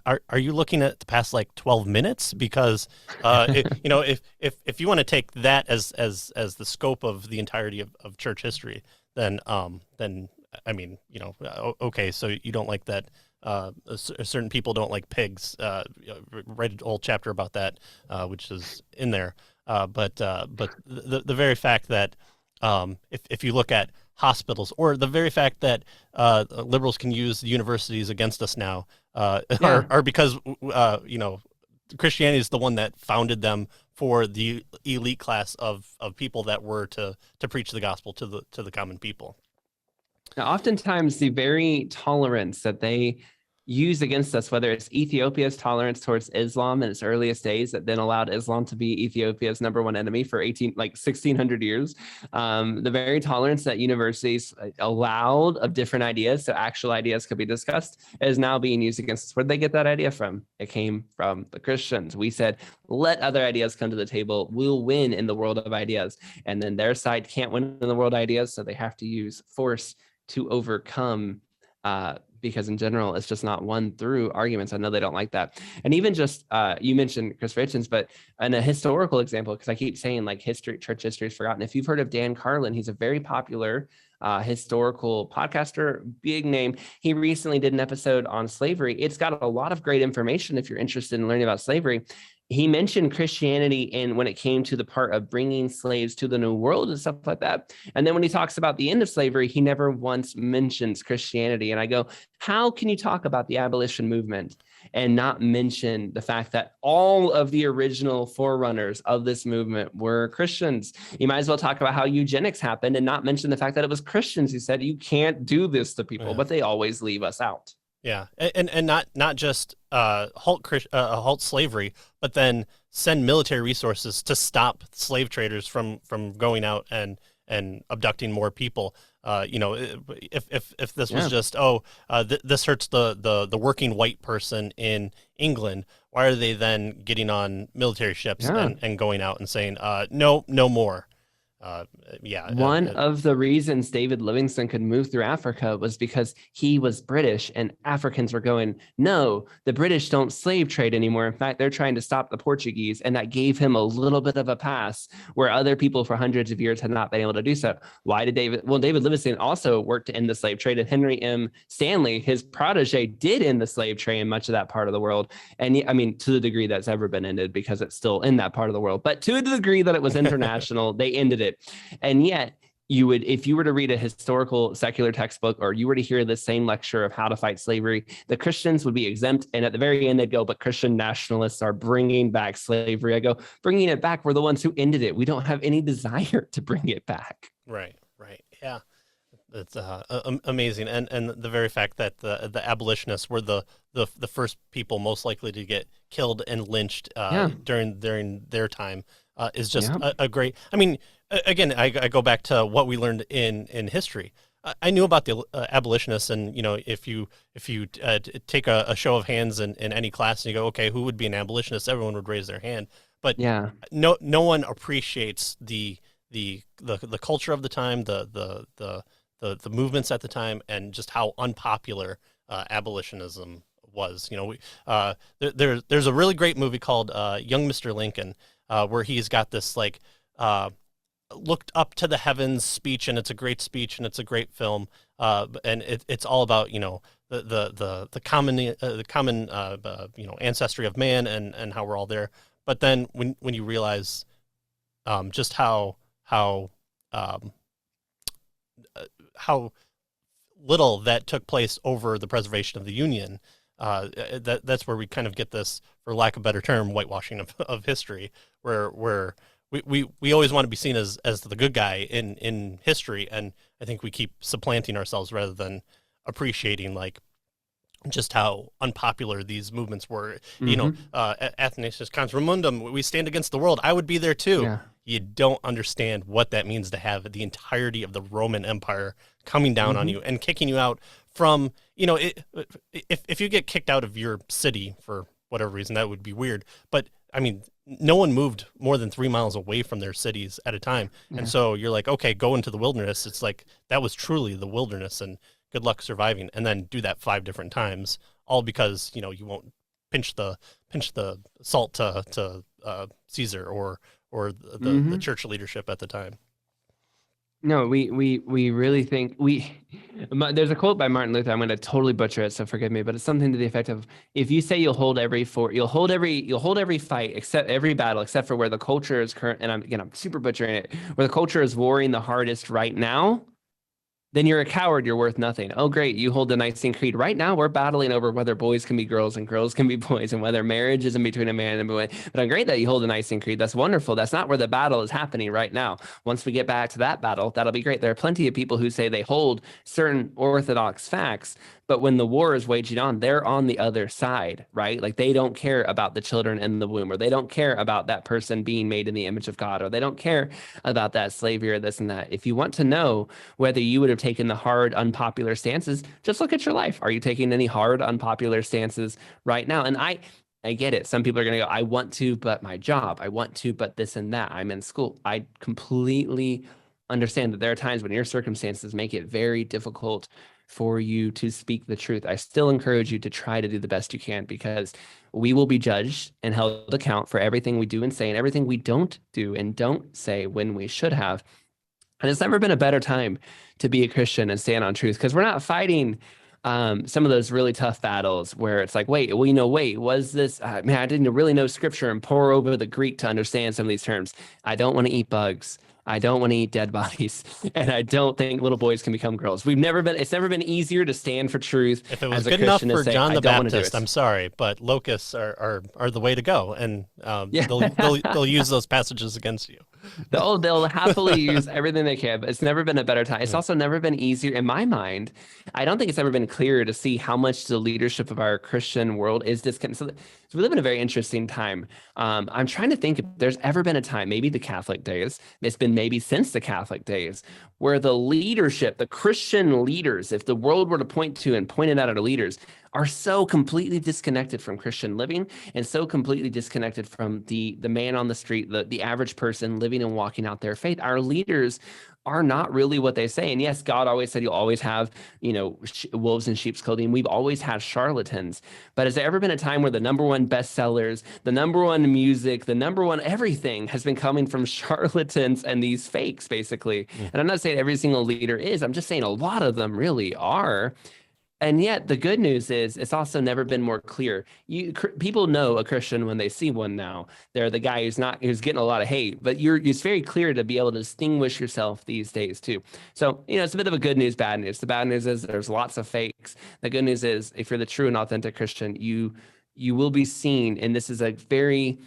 are you looking at the past like 12 minutes? Because, if you want to take that as the scope of the entirety of church history, then I mean, okay, so you don't like that. Certain people don't like pigs. Read an old chapter about that, which is in there. But the very fact that if you look at hospitals, or the very fact that liberals can use universities against us now, are because Christianity is the one that founded them for the elite class of people that were to preach the gospel to the common people. Now, oftentimes, the very tolerance that they use against us, whether it's Ethiopia's tolerance towards Islam in its earliest days, that then allowed Islam to be Ethiopia's number one enemy for 1600 years, the very tolerance that universities allowed of different ideas, so actual ideas could be discussed, is now being used against us. Where'd they get that idea from? It came from the Christians. We said, let other ideas come to the table. We'll win in the world of ideas. And then their side can't win in the world of ideas, so they have to use force to overcome, because in general, it's just not won through arguments. I know they don't like that. And even just, you mentioned Chris Richens, but in a historical example, because I keep saying like church history is forgotten. If you've heard of Dan Carlin, he's a very popular historical podcaster, big name. He recently did an episode on slavery. It's got a lot of great information if you're interested in learning about slavery. He mentioned Christianity in when it came to the part of bringing slaves to the New World and stuff like that. And then when he talks about the end of slavery, he never once mentions Christianity. And I go, how can you talk about the abolition movement and not mention the fact that all of the original forerunners of this movement were Christians? You might as well talk about how eugenics happened and not mention the fact that it was Christians who said, you can't do this to people, but they always leave us out. Yeah, and not just halt slavery, but then send military resources to stop slave traders from going out and abducting more people. If this was just this hurts the working white person in England, why are they then getting on military ships and going out and saying no more? One of the reasons David Livingstone could move through Africa was because he was British and Africans were going, no, the British don't slave trade anymore. In fact, they're trying to stop the Portuguese. And that gave him a little bit of a pass where other people for hundreds of years had not been able to do so. Why did David Livingstone also worked to end the slave trade, and Henry M. Stanley, his protege, did end the slave trade in much of that part of the world. And I mean, to the degree that's ever been ended, because it's still in that part of the world, but to the degree that it was international, they ended it. And yet you would, if you were to read a historical secular textbook, or you were to hear the same lecture of how to fight slavery, the Christians would be exempt. And at the very end, they'd go, but Christian nationalists are bringing back slavery. I go, bringing it back. We're the ones who ended it. We don't have any desire to bring it back. Right. Yeah. It's amazing. And the very fact that the abolitionists were the first people most likely to get killed and lynched during their time is just a great, I mean, again, I go back to what we learned in history. I knew about the abolitionists, and if you take a show of hands in any class and you go, okay, who would be an abolitionist? Everyone would raise their hand, but no one appreciates the culture of the time, the movements at the time, and just how unpopular abolitionism was. There's a really great movie called Young Mr. Lincoln, where he's got this like looked up to the heavens speech, and it's a great speech and it's a great film, and it's all about the common ancestry of man and how we're all there. But then when you realize just how little that took place over the preservation of the Union, that's where we kind of get this, for lack of a better term, whitewashing of history, where we always want to be seen as the good guy in history, and I think we keep supplanting ourselves rather than appreciating like just how unpopular these movements were. Athanasius Contra Mundum, we stand against the world. I would be there too. Yeah. You don't understand what that means to have the entirety of the Roman Empire coming down on you and kicking you out from, if you get kicked out of your city for whatever reason, that would be weird. But I mean, no one moved more than 3 miles away from their cities at a time. Yeah. And so you're like, okay, go into the wilderness. It's like, that was truly the wilderness, and good luck surviving. And then do that 5 different times, all because, you won't pinch the salt to Caesar or the church leadership at the time. No, we really think there's a quote by Martin Luther. I'm going to totally butcher it, so forgive me, but it's something to the effect of, if you say you'll hold every fight, except every battle, except for where the culture is current, and I'm super butchering it, where the culture is warring the hardest right now, then you're a coward. You're worth nothing. Oh, great. You hold the Nicene Creed. Right now, we're battling over whether boys can be girls and girls can be boys and whether marriage is in between a man and a woman. But I'm great that you hold the Nicene Creed. That's wonderful. That's not where the battle is happening right now. Once we get back to that battle, that'll be great. There are plenty of people who say they hold certain orthodox facts, but when the war is waging on, they're on the other side, right? Like they don't care about the children in the womb, or they don't care about that person being made in the image of God, or they don't care about that slavery or this and that. If you want to know whether you would have taken the hard, unpopular stances, just look at your life. Are you taking any hard, unpopular stances right now? And I get it. Some people are going to go, I want to, but my job. I want to, but this and that. I'm in school. I completely understand that there are times when your circumstances make it very difficult for you to speak the truth. I still encourage you to try to do the best you can, because we will be judged and held account for everything we do and say and everything we don't do and don't say when we should have. And it's never been a better time to be a Christian and stand on truth, because we're not fighting some of those really tough battles where it's like, wait, was this, man, I didn't really know scripture and pour over the Greek to understand some of these terms. I don't want to eat bugs. I don't want to eat dead bodies. And I don't think little boys can become girls. It's never been easier to stand for truth. If it was good enough for John the Baptist, I'm sorry, but locusts are the way to go. And they'll use those passages against you. They'll happily use everything they can, but it's never been a better time. It's also never been easier in my mind. I don't think it's ever been clearer to see how much the leadership of our Christian world is disconnected. So we live in a very interesting time. I'm trying to think if there's ever been a time, maybe the Catholic days, it's been maybe since the Catholic days, where the leadership, the Christian leaders, if the world were to point to and point it out at our leaders, are so completely disconnected from Christian living and so completely disconnected from the man on the street, the average person living and walking out their faith. Our leaders are not really what they say. And yes, God always said you'll always have, wolves in sheep's clothing. We've always had charlatans. But has there ever been a time where the number one bestsellers, the number one music, the number one everything has been coming from charlatans and these fakes, basically? And I'm not saying every single leader is. I'm just saying a lot of them really are. And yet the good news is it's also never been more clear. People know a Christian when they see one now. They're the guy who's getting a lot of hate, but it's very clear to be able to distinguish yourself these days too. So, it's a bit of a good news, bad news. The bad news is there's lots of fakes. The good news is if you're the true and authentic Christian, you will be seen. And this is a very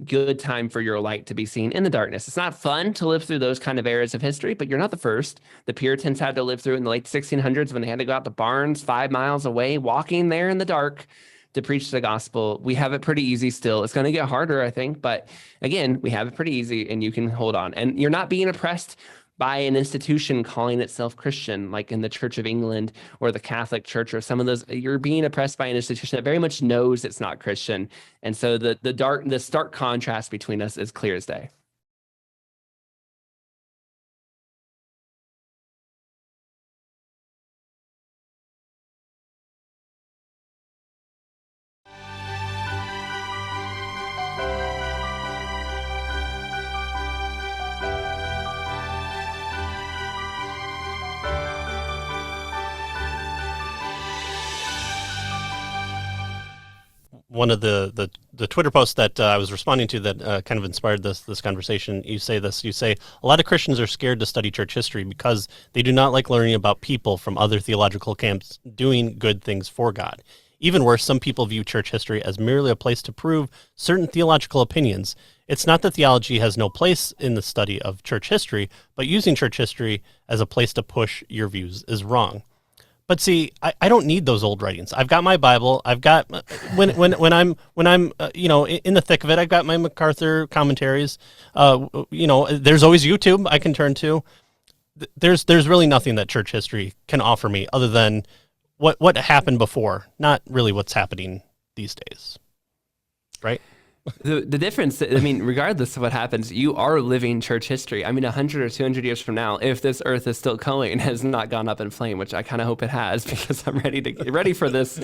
good time for your light to be seen in the darkness. It's not fun to live through those kind of eras of history, but you're not the first. The Puritans had to live through it in the late 1600s when they had to go out to barns 5 miles away, walking there in the dark to preach the gospel. We have it pretty easy still. It's going to get harder, I think, but again, we have it pretty easy and you can hold on. And you're not being oppressed by an institution calling itself Christian, like in the Church of England or the Catholic Church or some of those. You're being oppressed by an institution that very much knows it's not Christian. And so the stark contrast between us is clear as day. One of the Twitter posts that I was responding to that kind of inspired this conversation, you say a lot of Christians are scared to study church history because they do not like learning about people from other theological camps doing good things for God. Even worse, some people view church history as merely a place to prove certain theological opinions. It's not that theology has no place in the study of church history, but using church history as a place to push your views is wrong. But see, I don't need those old writings. I've got my Bible. I've got when I'm in the thick of it, I've got my MacArthur commentaries. There's always YouTube I can turn to. There's really nothing that church history can offer me other than what happened before, not really what's happening these days, right? The difference, regardless of what happens, you are living church history. 100 or 200 years from now, if this earth is still going, has not gone up in flame, which I kind of hope it has, because I'm ready for this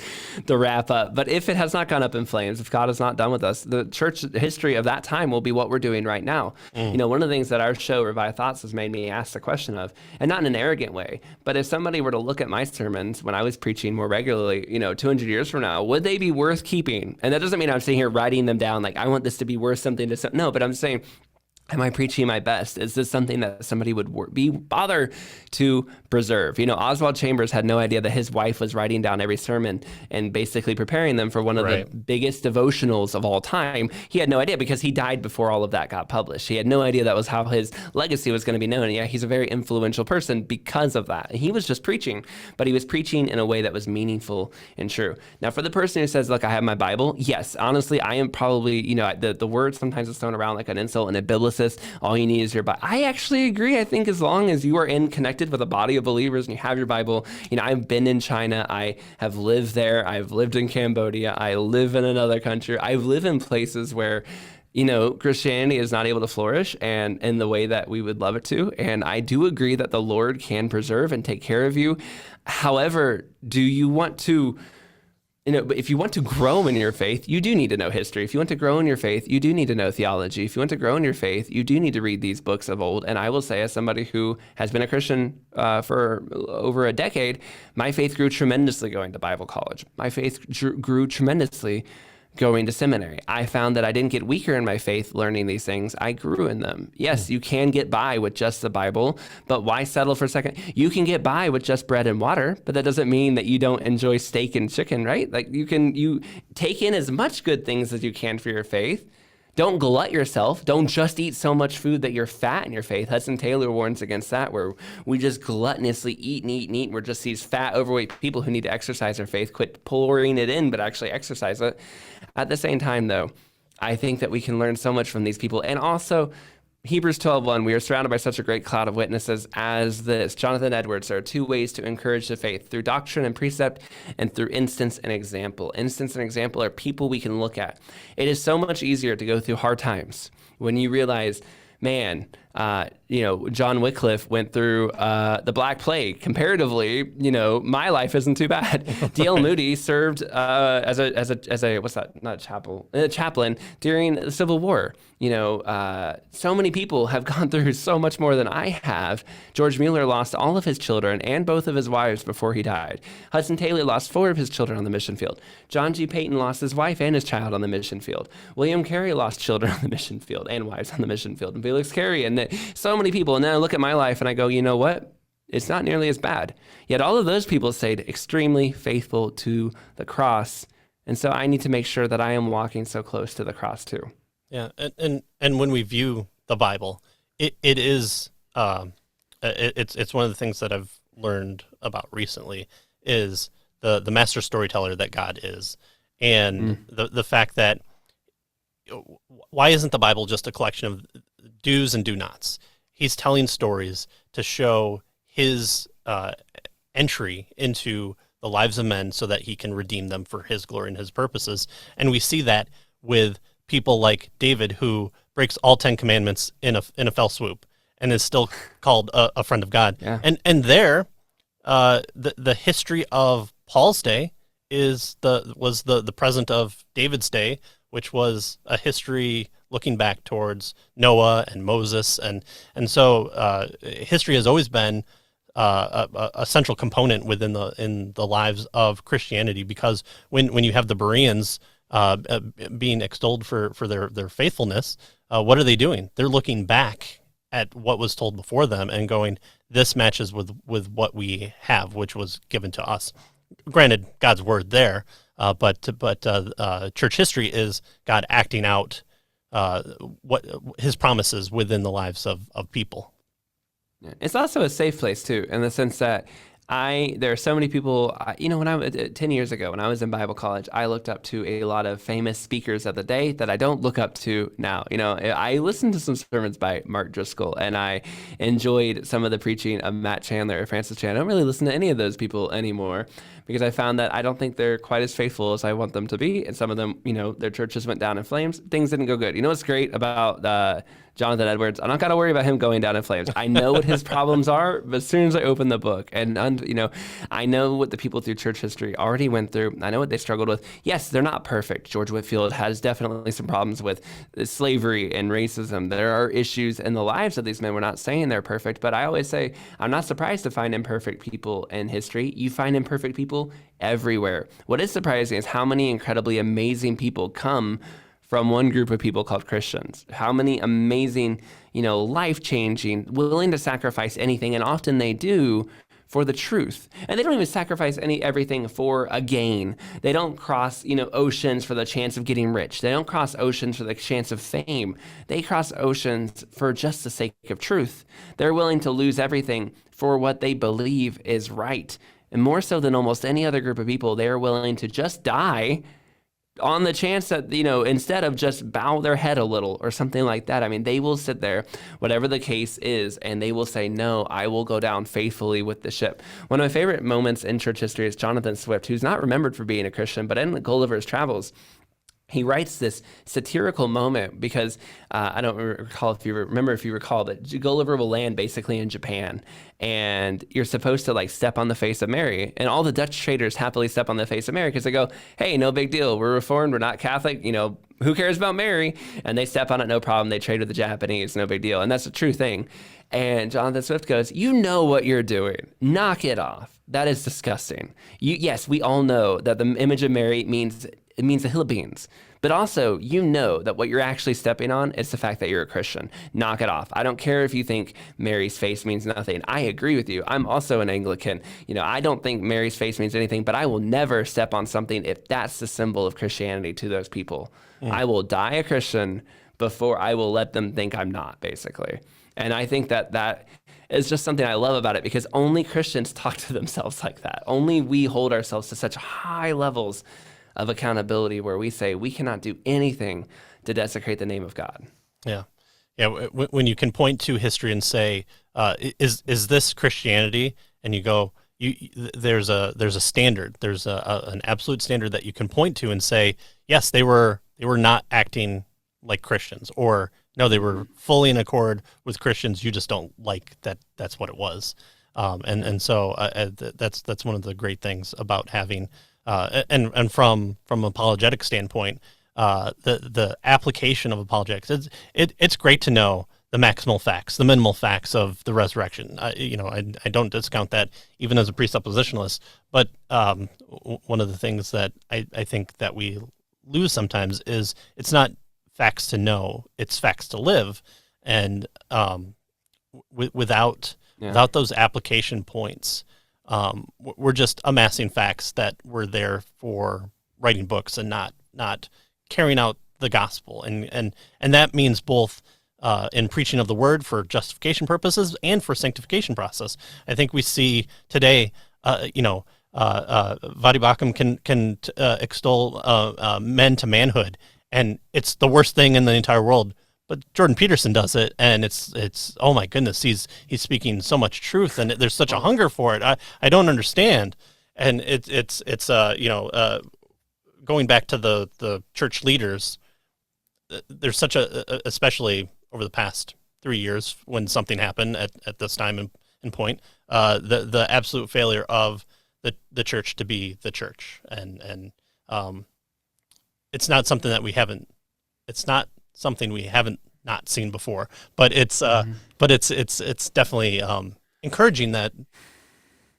to wrap up. But if it has not gone up in flames, if God is not done with us, the church history of that time will be what we're doing right now. One of the things that our show, Revive Thoughts, has made me ask the question of, and not in an arrogant way, but if somebody were to look at my sermons when I was preaching more regularly, 200 years from now, would they be worth keeping? And that doesn't mean I'm sitting here writing them down like I want this to be worth something to some. No, but I'm saying, Am I preaching my best? Is this something that somebody would bother to preserve? Oswald Chambers had no idea that his wife was writing down every sermon and basically preparing them for one of the biggest devotionals of all time. He had no idea because he died before all of that got published. He had no idea that was how his legacy was going to be known. And yeah, he's a very influential person because of that. And he was just preaching, but he was preaching in a way that was meaningful and true. Now, for the person who says, look, I have my Bible. Yes, honestly, I am probably, the word sometimes is thrown around like an insult and a biblicist. All you need is your Bible. I actually agree. I think as long as you are connected with a body of believers and you have your Bible, I've been in China. I have lived there. I've lived in Cambodia. I live in another country. I live in places where Christianity is not able to flourish and in the way that we would love it to. And I do agree that the Lord can preserve and take care of you. However, do you want to but if you want to grow in your faith, you do need to know history. If you want to grow in your faith, you do need to know theology. If you want to grow in your faith, you do need to read these books of old. And I will say, as somebody who has been a Christian for over a decade, my faith grew tremendously going to Bible college. My faith grew tremendously going to seminary. I found that I didn't get weaker in my faith learning these things. I grew in them. Yes, you can get by with just the Bible, but why settle for a second? You can get by with just bread and water, but that doesn't mean that you don't enjoy steak and chicken, right? Like you take in as much good things as you can for your faith. Don't glut yourself. Don't just eat so much food that you're fat in your faith. Hudson Taylor warns against that, where we just gluttonously eat and eat and eat. We're just these fat, overweight people who need to exercise their faith. Quit pouring it in, but actually exercise it. At the same time, though, I think that we can learn so much from these people. And also, Hebrews 12:1, we are surrounded by such a great cloud of witnesses as this. Jonathan Edwards, there are two ways to encourage the faith, through doctrine and precept and through instance and example. Instance and example are people we can look at. It is so much easier to go through hard times when you realize, man, John Wycliffe went through the Black Plague. Comparatively, my life isn't too bad. D.L. Moody served as a what's that? Not a chaplain during the Civil War. So many people have gone through so much more than I have. George Mueller lost all of his children and both of his wives before he died. Hudson Taylor lost 4 of his children on the mission field. John G. Payton lost his wife and his child on the mission field. William Carey lost children on the mission field and wives on the mission field. And Felix Carey and so many people. And then I look at my life and I go, you know what? It's not nearly as bad. Yet all of those people stayed extremely faithful to the cross. And so I need to make sure that I am walking so close to the cross too. Yeah, and when we view the Bible, it is it's one of the things that I've learned about recently is the master storyteller that God is, and the fact that why isn't the Bible just a collection of do's and do nots? He's telling stories to show his entry into the lives of men so that he can redeem them for his glory and his purposes. And we see that with people like David, who breaks all 10 commandments in a fell swoop and is still called a friend of God. Yeah. And there, the history of Paul's day was the present of David's day, which was a history looking back towards Noah and Moses, and so history has always been a central component within the lives of Christianity, because when you have the Bereans being extolled for their faithfulness, what are they doing? They're looking back at what was told before them and going, this matches with what we have, which was given to us. Granted, God's word there, but church history is God acting out what his promises within the lives of people. It's also a safe place too, in the sense that there are so many people, when I was 10 years ago, when I was in Bible college, I looked up to a lot of famous speakers of the day that I don't look up to now. I listened to some sermons by Mark Driscoll, and I enjoyed some of the preaching of Matt Chandler or Francis Chan. I don't really listen to any of those people anymore, because I found that I don't think they're quite as faithful as I want them to be. And some of them, their churches went down in flames. Things didn't go good. You know what's great about Jonathan Edwards? I'm not got to worry about him going down in flames. I know what his problems are, but as soon as I open the book, and I know what the people through church history already went through. I know what they struggled with. Yes, they're not perfect. George Whitefield has definitely some problems with slavery and racism. There are issues in the lives of these men. We're not saying they're perfect, but I always say I'm not surprised to find imperfect people in history. You find imperfect people everywhere. What is surprising is how many incredibly amazing people come from one group of people called Christians. How many amazing, life-changing, willing to sacrifice anything, and often they do, for the truth. And they don't even sacrifice everything for a gain. They don't cross, oceans for the chance of getting rich. They don't cross oceans for the chance of fame. They cross oceans for just the sake of truth. They're willing to lose everything for what they believe is right. And more so than almost any other group of people, they are willing to just die on the chance that, instead of just bow their head a little or something like that. I mean, they will sit there, whatever the case is, and they will say, no, I will go down faithfully with the ship. One of my favorite moments in church history is Jonathan Swift, who's not remembered for being a Christian, but in Gulliver's Travels, he writes this satirical moment because I don't recall if you recall that Gulliver will land basically in Japan, and you're supposed to step on the face of Mary, and all the Dutch traders happily step on the face of Mary because they go, hey, no big deal, we're Reformed, we're not Catholic, who cares about Mary? And they step on it, no problem. They trade with the Japanese, no big deal, and that's a true thing. And Jonathan Swift goes, you know what you're doing, knock it off. That is disgusting. Yes, we all know that the image of Mary means a hill of beans. But also, that what you're actually stepping on is the fact that you're a Christian. Knock it off. I don't care if you think Mary's face means nothing. I agree with you. I'm also an Anglican. I don't think Mary's face means anything, but I will never step on something if that's the symbol of Christianity to those people. I will die a Christian before I will let them think I'm not, basically. And I think that is just something I love about it, because only Christians talk to themselves like that. Only we hold ourselves to such high levels of accountability where we say we cannot do anything to desecrate the name of God. Yeah. When you can point to history and say, is this Christianity? And you go, there's a standard, there's an absolute standard that you can point to and say, yes, they were not acting like Christians, or no, they were fully in accord with Christians. You just don't like that. That's what it was. So that's one of the great things about having, and from apologetic standpoint, the application of apologetics, it's great to know the maximal facts, the minimal facts of the resurrection. I don't discount that even as a presuppositionalist, but one of the things that I think that we lose sometimes is it's not facts to know, it's facts to live. And without those application points, we're just amassing facts that were there for writing books and not carrying out the gospel. And that means both in preaching of the word for justification purposes and for sanctification process. I think we see today, Vadi Bakum can extol men to manhood, and it's the worst thing in the entire world. But Jordan Peterson does it, and it's oh my goodness, he's speaking so much truth, and there's such a hunger for it. I don't understand, and it's going back to the church leaders. There's such especially over the past 3 years when something happened at this time and point, the absolute failure of the church to be the church, and it's not something that we haven't. It's not something we haven't not seen before, but it's definitely encouraging that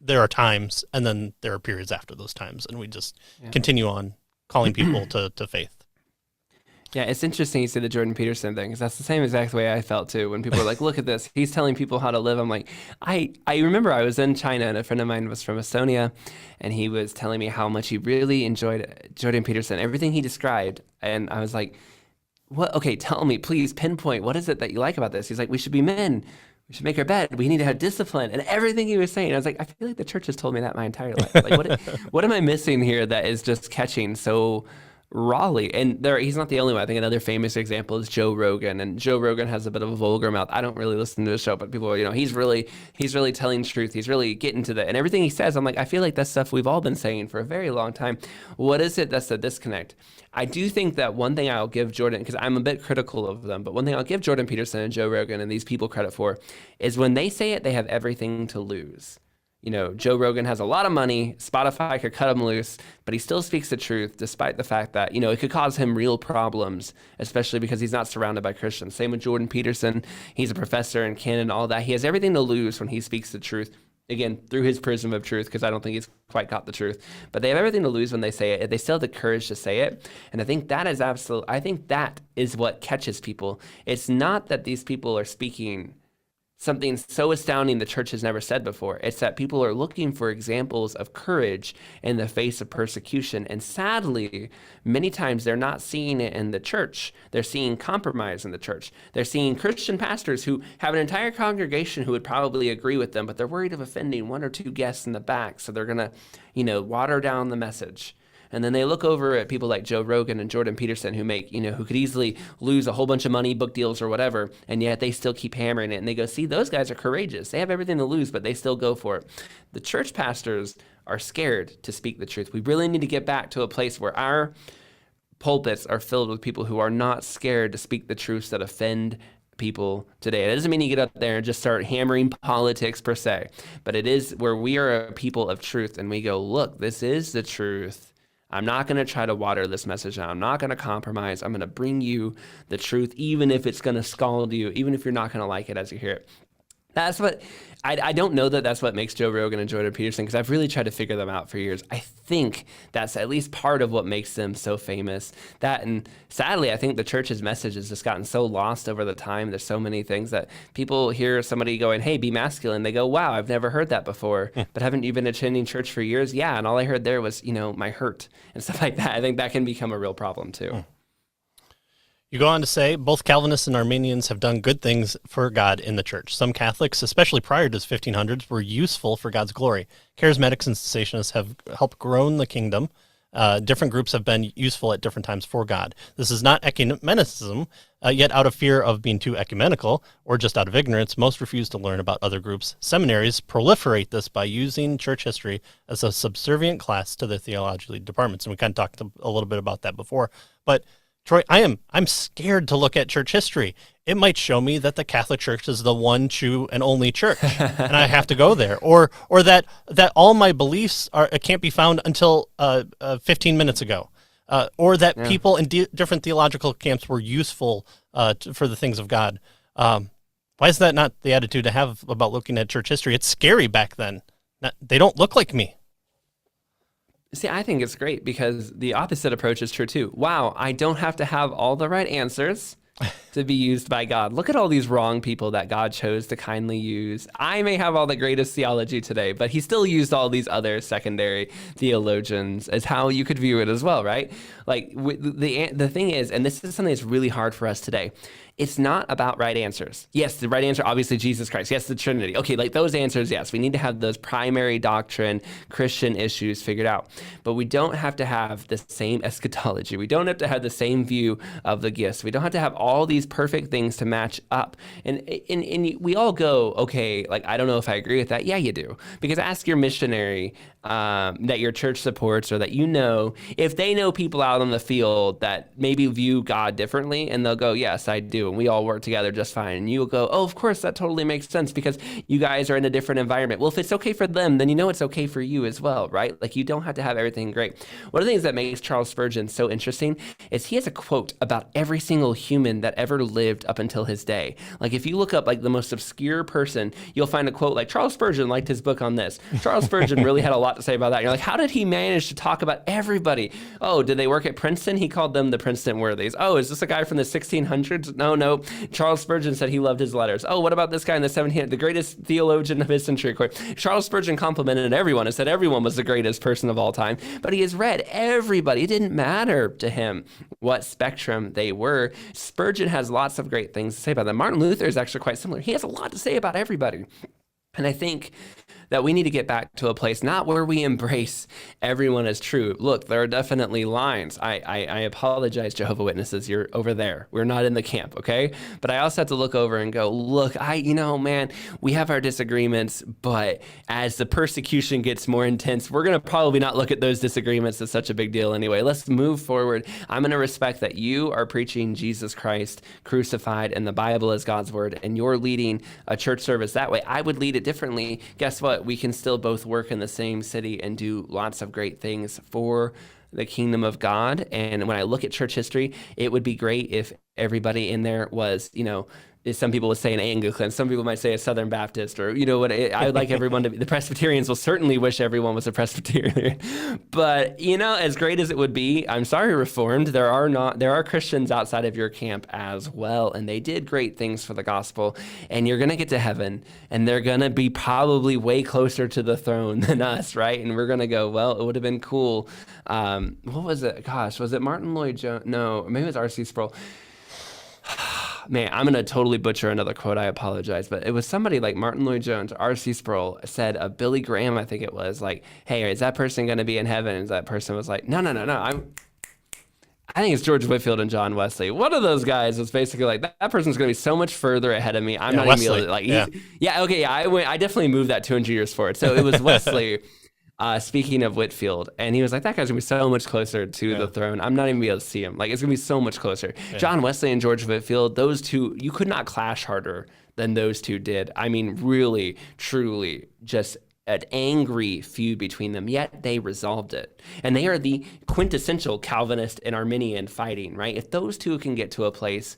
there are times, and then there are periods after those times, and we just continue on calling people to faith. Yeah, it's interesting you say the Jordan Peterson thing, because that's the same exact way I felt too. When people are like, look at this, he's telling people how to live. I'm like, I remember I was in China, and a friend of mine was from Estonia, and he was telling me how much he really enjoyed Jordan Peterson, everything he described. And I was like, what? Okay, tell me, please pinpoint, what is it that you like about this? He's like, we should be men. We should make our bed. We need to have discipline, and everything he was saying. I was like, I feel like the church has told me that my entire life. Like, what am I missing here that is just catching so rawly? And he's not the only one. I think another famous example is Joe Rogan, and Joe Rogan has a bit of a vulgar mouth. I don't really listen to his show, but people, he's really telling truth. He's really getting to and everything he says, I'm like, I feel like that's stuff we've all been saying for a very long time. What is it that's the disconnect? I do think that one thing I'll give Jordan, because I'm a bit critical of them, but one thing I'll give Jordan Peterson and Joe Rogan and these people credit for is when they say it, they have everything to lose. Joe Rogan has a lot of money. Spotify could cut him loose, but he still speaks the truth despite the fact that, it could cause him real problems, especially because he's not surrounded by Christians. Same with Jordan Peterson. He's a professor in Canada and all that. He has everything to lose when he speaks the truth. again, through his prism of truth, because I don't think he's quite got the truth, but they have everything to lose when they say it. They still have the courage to say it. And I think that is what catches people. It's not that these people are speaking something so astounding the church has never said before. It's that people are looking for examples of courage in the face of persecution. And sadly, many times they're not seeing it in the church. They're seeing compromise in the church. They're seeing Christian pastors who have an entire congregation who would probably agree with them, but they're worried of offending one or two guests in the back. So they're going to, water down the message. And then they look over at people like Joe Rogan and Jordan Peterson who who could easily lose a whole bunch of money, book deals or whatever, and yet they still keep hammering it. And they go, see, those guys are courageous. They have everything to lose, but they still go for it. The church pastors are scared to speak the truth. We really need to get back to a place where our pulpits are filled with people who are not scared to speak the truths that offend people today. It doesn't mean you get up there and just start hammering politics per se, but it is where we are a people of truth and we go, look, this is the truth. I'm not going to try to water this message out. I'm not going to compromise. I'm going to bring you the truth, even if it's going to scald you, even if you're not going to like it as you hear it. That's what, I don't know that that's what makes Joe Rogan and Jordan Peterson, because I've really tried to figure them out for years. I think that's at least part of what makes them so famous. That, and sadly, I think the church's message has just gotten so lost over the time. There's so many things that people hear somebody going, hey, be masculine. They go, wow, I've never heard that before. But haven't you been attending church for years? Yeah, and all I heard there was, my hurt and stuff like that. I think that can become a real problem too. You go on to say, both Calvinists and Arminians have done good things for God in the church. Some Catholics, especially prior to the 1500s, were useful for God's glory. Charismatics and cessationists have helped grow the kingdom. Different groups have been useful at different times for God. This is not ecumenicism, yet out of fear of being too ecumenical, or just out of ignorance, most refuse to learn about other groups. Seminaries proliferate this by using church history as a subservient class to the theology departments. And we kind of talked a little bit about that before. But Troy, I'm scared to look at church history. It might show me that the Catholic Church is the one true and only church, and I have to go there, or that all my beliefs can't be found until 15 minutes ago, or that people in different theological camps were useful for the things of God. Why is that not the attitude to have about looking at church history? It's scary back then. They don't look like me. See, I think it's great because the opposite approach is true too. Wow, I don't have to have all the right answers to be used by God. Look at all these wrong people that God chose to kindly use. I may have all the greatest theology today, but he still used all these other secondary theologians as how you could view it as well, right? Like the thing is, and this is something that's really hard for us today, it's not about right answers. Yes, the right answer, obviously Jesus Christ. Yes, the Trinity. Okay, like those answers, yes. We need to have those primary doctrine, Christian issues figured out. But we don't have to have the same eschatology. We don't have to have the same view of the gifts. We don't have to have all these perfect things to match up. And we all go, okay, like, I don't know if I agree with that. Yeah, you do. Because ask your missionary that your church supports or that if they know people out on the field that maybe view God differently, and they'll go, yes, I do. And we all work together just fine. And you'll go, oh, of course, that totally makes sense because you guys are in a different environment. Well, if it's okay for them, then it's okay for you as well, right? Like you don't have to have everything great. One of the things that makes Charles Spurgeon so interesting is he has a quote about every single human that ever lived up until his day. Like if you look up like the most obscure person, you'll find a quote like Charles Spurgeon liked his book on this. Charles Spurgeon really had a lot to say about that. You're like, how did he manage to talk about everybody? Oh, did they work at Princeton? He called them the Princeton worthies. Oh, is this a guy from the 1600s? No. Charles Spurgeon said he loved his letters. Oh, what about this guy in the 1700s, the greatest theologian of his century? Charles Spurgeon complimented everyone and said everyone was the greatest person of all time. But he has read everybody. It didn't matter to him what spectrum they were. Spurgeon has lots of great things to say about them. Martin Luther is actually quite similar. He has a lot to say about everybody. And I think that we need to get back to a place not where we embrace everyone as true. Look, there are definitely lines. I apologize, Jehovah's Witnesses. You're over there. We're not in the camp, okay? But I also have to look over and go, look, man, we have our disagreements, but as the persecution gets more intense, we're going to probably not look at those disagreements as such a big deal anyway. Let's move forward. I'm going to respect that you are preaching Jesus Christ crucified and the Bible is God's word, and you're leading a church service that way. I would lead it differently. Guess what? We can still both work in the same city and do lots of great things for the kingdom of God. And when I look at church history, it would be great if everybody in there was, Some people would say an Anglican, some people might say a Southern Baptist, or I would like everyone to be. The Presbyterians will certainly wish everyone was a Presbyterian, but as great as it would be, I'm sorry, Reformed, there are Christians outside of your camp as well, and they did great things for the gospel. And you're gonna get to heaven, and they're gonna be probably way closer to the throne than us, right? And we're gonna go, well, it would have been cool. What was it? Gosh, was it Martin Lloyd-Jones? No, maybe it was R.C. Sproul. Man, I'm going to totally butcher another quote. I apologize. But it was somebody like Martin Lloyd-Jones, R.C. Sproul said, Billy Graham, I think it was, like, hey, is that person going to be in heaven? And that person was like, no. I think it's George Whitefield and John Wesley. One of those guys was basically like, that person's going to be so much further ahead of me. I'm not even able to, like, I definitely moved that 200 years forward. So it was Wesley. Speaking of Whitefield, and he was like, that guy's gonna be so much closer to the throne. I'm not even gonna be able to see him. Like, it's gonna be so much closer. Yeah. John Wesley and George Whitefield, those two, you could not clash harder than those two did. I mean, really, truly, just an angry feud between them, yet they resolved it. And they are the quintessential Calvinist and Arminian fighting, right? If those two can get to a place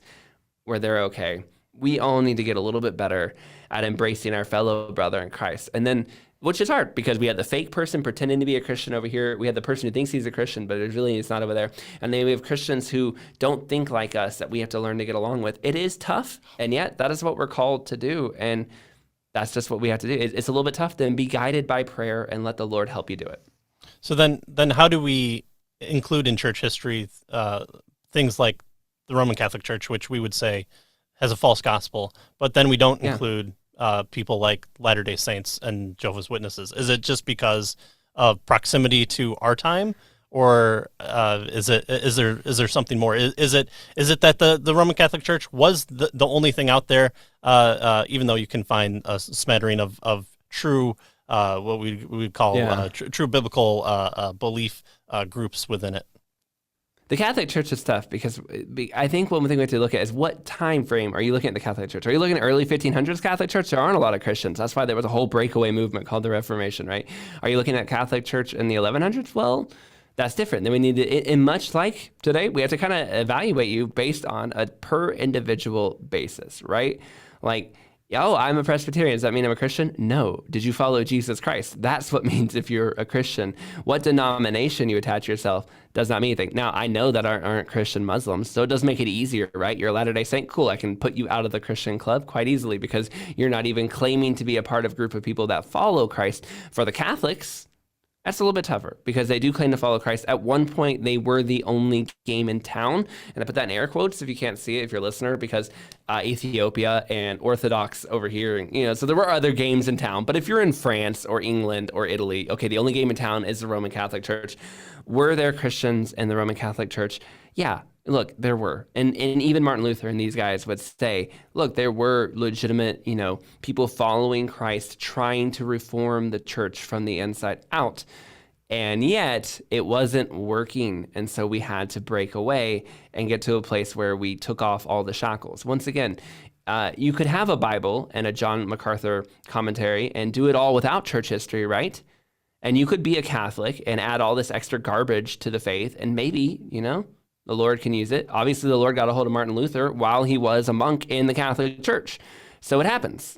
where they're okay, we all need to get a little bit better at embracing our fellow brother in Christ. And then, which is hard, because we have the fake person pretending to be a Christian over here. We have the person who thinks he's a Christian, but it's not over there. And then we have Christians who don't think like us, that we have to learn to get along with. It is tough, and yet that is what we're called to do. And that's just what we have to do. It's a little bit tough, then be guided by prayer and let the Lord help you do it. So then how do we include in church history things like the Roman Catholic Church, which we would say has a false gospel, but then we don't include people like Latter-day Saints and Jehovah's Witnesses? Is it just because of proximity to our time, or is there something more? Is it that the Roman Catholic Church was the only thing out there, even though you can find a smattering of true what we would call true biblical belief groups within it? The Catholic Church is tough because I think one thing we have to look at is, what time frame are you looking at the Catholic Church? Are you looking at early 1500s Catholic Church? There aren't a lot of Christians. That's why there was a whole breakaway movement called the Reformation, right? Are you looking at Catholic Church in the 1100s? Well, that's different. Then we need to, and much like today, we have to kind of evaluate you based on a per individual basis, right? Like, oh, I'm a Presbyterian. Does that mean I'm a Christian? No. Did you follow Jesus Christ? That's what means if you're a Christian. What denomination you attach yourself does not mean anything. Now, I know that aren't Christian Muslims, so it does make it easier, right? You're a Latter-day Saint. Cool. I can put you out of the Christian club quite easily because you're not even claiming to be a part of a group of people that follow Christ. For the Catholics, that's a little bit tougher because they do claim to follow Christ. At one point, they were the only game in town. And I put that in air quotes if you can't see it, if you're a listener, because Ethiopia and Orthodox over here, so there were other games in town. But if you're in France or England or Italy, okay, the only game in town is the Roman Catholic Church. Were there Christians in the Roman Catholic Church? Yeah. Look, there were. And even Martin Luther and these guys would say, look, there were legitimate, people following Christ, trying to reform the church from the inside out. And yet it wasn't working. And so we had to break away and get to a place where we took off all the shackles. Once again, you could have a Bible and a John MacArthur commentary and do it all without church history, right? And you could be a Catholic and add all this extra garbage to the faith, and maybe, the Lord can use it. Obviously, the Lord got a hold of Martin Luther while he was a monk in the Catholic Church. So it happens.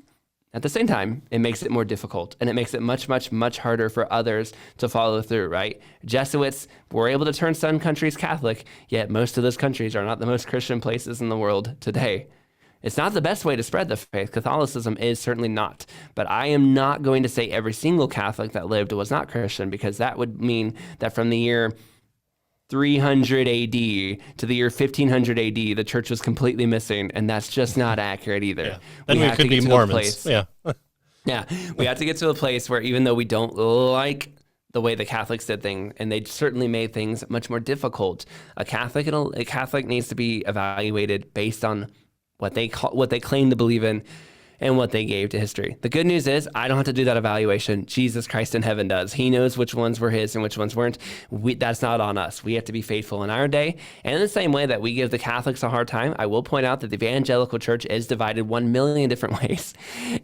At the same time, it makes it more difficult, and it makes it much, much, much harder for others to follow through, right? Jesuits were able to turn some countries Catholic, yet most of those countries are not the most Christian places in the world today. It's not the best way to spread the faith. Catholicism is certainly not. But I am not going to say every single Catholic that lived was not Christian, because that would mean that from the year 300 AD to the year 1500 AD, the church was completely missing, and that's just not accurate either. Yeah. Then we could be Mormons. Yeah. Yeah. We have to get to a place where, even though we don't like the way the Catholics did things, and they certainly made things much more difficult, a Catholic needs to be evaluated based on what they claim to believe in and what they gave to history. The good news is I don't have to do that evaluation. Jesus Christ in heaven does. He knows which ones were his and which ones weren't. That's not on us. We have to be faithful in our day. And in the same way that we give the Catholics a hard time, I will point out that the evangelical church is divided 1 million different ways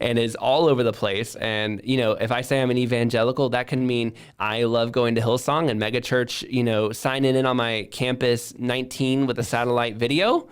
and is all over the place. And, if I say I'm an evangelical, that can mean I love going to Hillsong and megachurch, signing in on my campus 19 with a satellite video.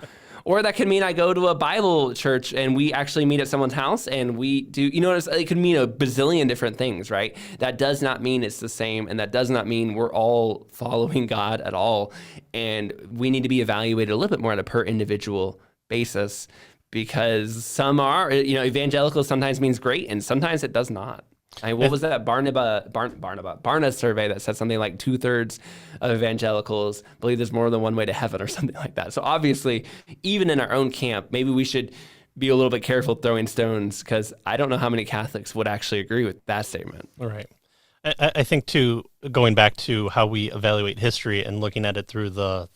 Or that could mean I go to a Bible church and we actually meet at someone's house and we do, it could mean a bazillion different things, right? That does not mean it's the same. And that does not mean we're all following God at all. And we need to be evaluated a little bit more on a per individual basis, because some are, evangelical sometimes means great and sometimes it does not. What was that Barna survey that said something like 2/3 of evangelicals believe there's more than one way to heaven or something like that. So obviously, even in our own camp, maybe we should be a little bit careful throwing stones, because I don't know how many Catholics would actually agree with that statement. All right. I think too, going back to how we evaluate history and looking at it through the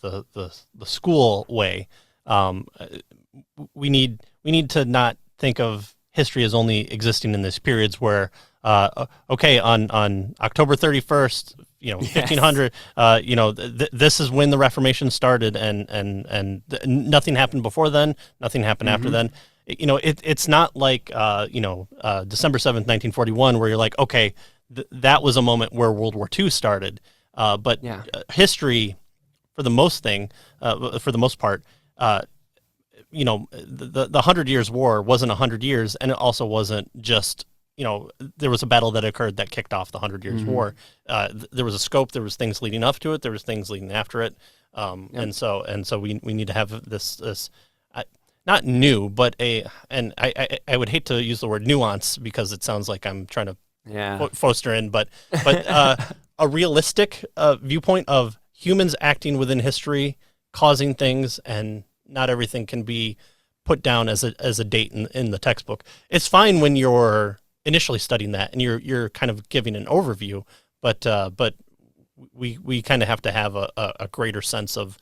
school way, we need to not think of history as only existing in these periods where, on October 31st, 1500, this is when the Reformation started, and nothing happened before then, nothing happened after then. It's not like December 7th, 1941, where you're like, okay, that was a moment where World War II started. But history, for the most part, the 100 Years' War wasn't 100 years, and it also wasn't just, there was a battle that occurred that kicked off the 100 Years' War. There was a scope, there was things leading up to it, there was things leading after it. And so we need to have this not new, but I would hate to use the word nuance, because it sounds like I'm trying to foster in, but a realistic viewpoint of humans acting within history, causing things, and not everything can be put down as a date in the textbook. It's fine when you're initially studying that and you're kind of giving an overview, but we kind of have to have a greater sense of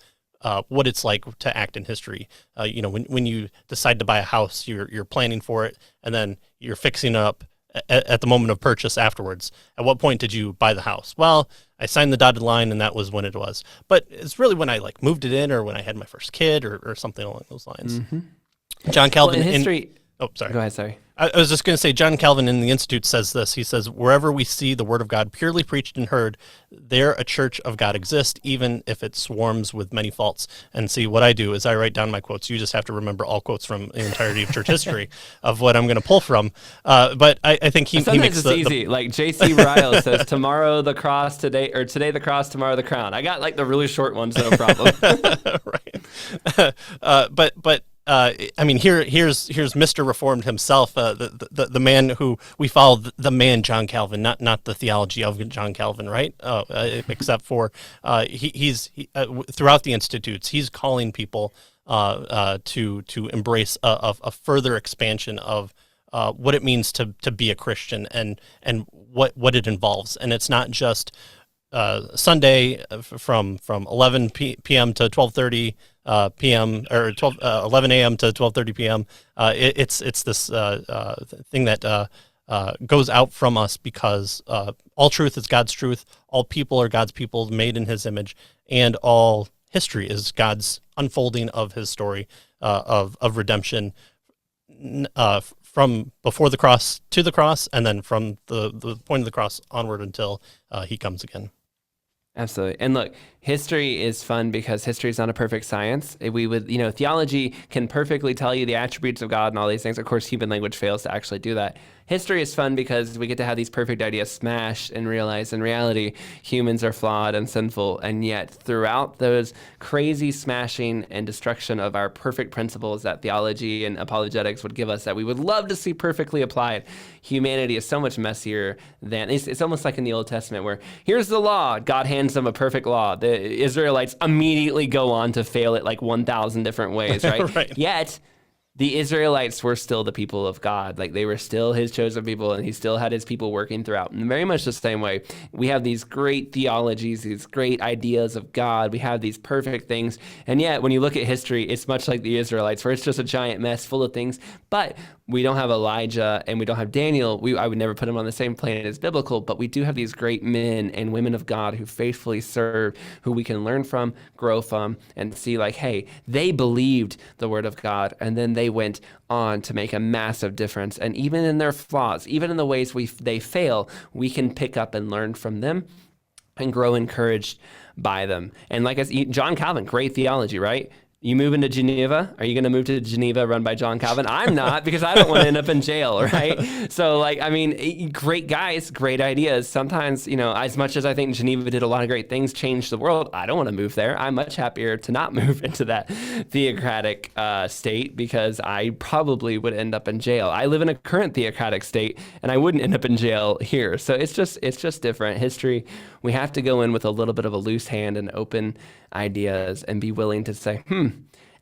what it's like to act in history. When you decide to buy a house, you're planning for it, and then you're fixing it up at the moment of purchase afterwards. At what point did you buy the house? Well, I signed the dotted line, and that was when it was. But it's really when I moved it in, or when I had my first kid, or something along those lines. John Calvin in history. Sorry. Go ahead. Sorry. I was just going to say, John Calvin in the Institute says this. He says, wherever we see the word of God purely preached and heard, there a church of God exists, even if it swarms with many faults. And see, what I do is I write down my quotes. You just have to remember all quotes from the entirety of church history of what I'm going to pull from. But I think he makes it's easy. Like J.C. Ryle says, tomorrow the cross, today the cross, tomorrow the crown. I got the really short ones, no problem. Right. But here's Mr. Reformed himself, the man who we follow, the man John Calvin, not the theology of John Calvin, right? Except for he's throughout the institutes, he's calling people to embrace a further expansion of what it means to be a Christian and what it involves, and it's not just Sunday from 11 p.m. to 12:30 p.m. or 11 a.m. to 12:30 p.m. It's this thing that goes out from us, because all truth is God's truth, all people are God's people made in His image, and all history is God's unfolding of His story of redemption, from before the cross to the cross, and then from the point of the cross onward until He comes again. Absolutely. And look, history is fun because history is not a perfect science. Theology can perfectly tell you the attributes of God and all these things. Of course, human language fails to actually do that. History is fun because we get to have these perfect ideas smashed and realize in reality, humans are flawed and sinful. And yet throughout those crazy smashing and destruction of our perfect principles that theology and apologetics would give us, that we would love to see perfectly applied, humanity is so much messier than, it's almost like in the Old Testament where here's the law, God hands them a perfect law. The Israelites immediately go on to fail it 1,000 different ways, right? Right. Yet the Israelites were still the people of God. They were still His chosen people, and He still had His people working throughout. And very much the same way, we have these great theologies, these great ideas of God. We have these perfect things. And yet, when you look at history, it's much like the Israelites, where it's just a giant mess full of things. But we don't have Elijah and we don't have Daniel. I would never put them on the same plane as biblical, but we do have these great men and women of God who faithfully serve, who we can learn from, grow from, and see hey, they believed the word of God, and then they went on to make a massive difference. And even in their flaws, even in the ways they fail, we can pick up and learn from them and grow encouraged by them. And John Calvin, great theology, right? You move into Geneva? Are you going to move to Geneva run by John Calvin? I'm not, because I don't want to end up in jail, right? So, like, I mean, great guys, great ideas. Sometimes, you know, as much as I think Geneva did a lot of great things, changed the world, I don't want to move there. I'm much happier to not move into that theocratic state, because I probably would end up in jail. I live in a current theocratic state, and I wouldn't end up in jail here. So it's just different. History, we have to go in with a little bit of a loose hand and open ideas and be willing to say,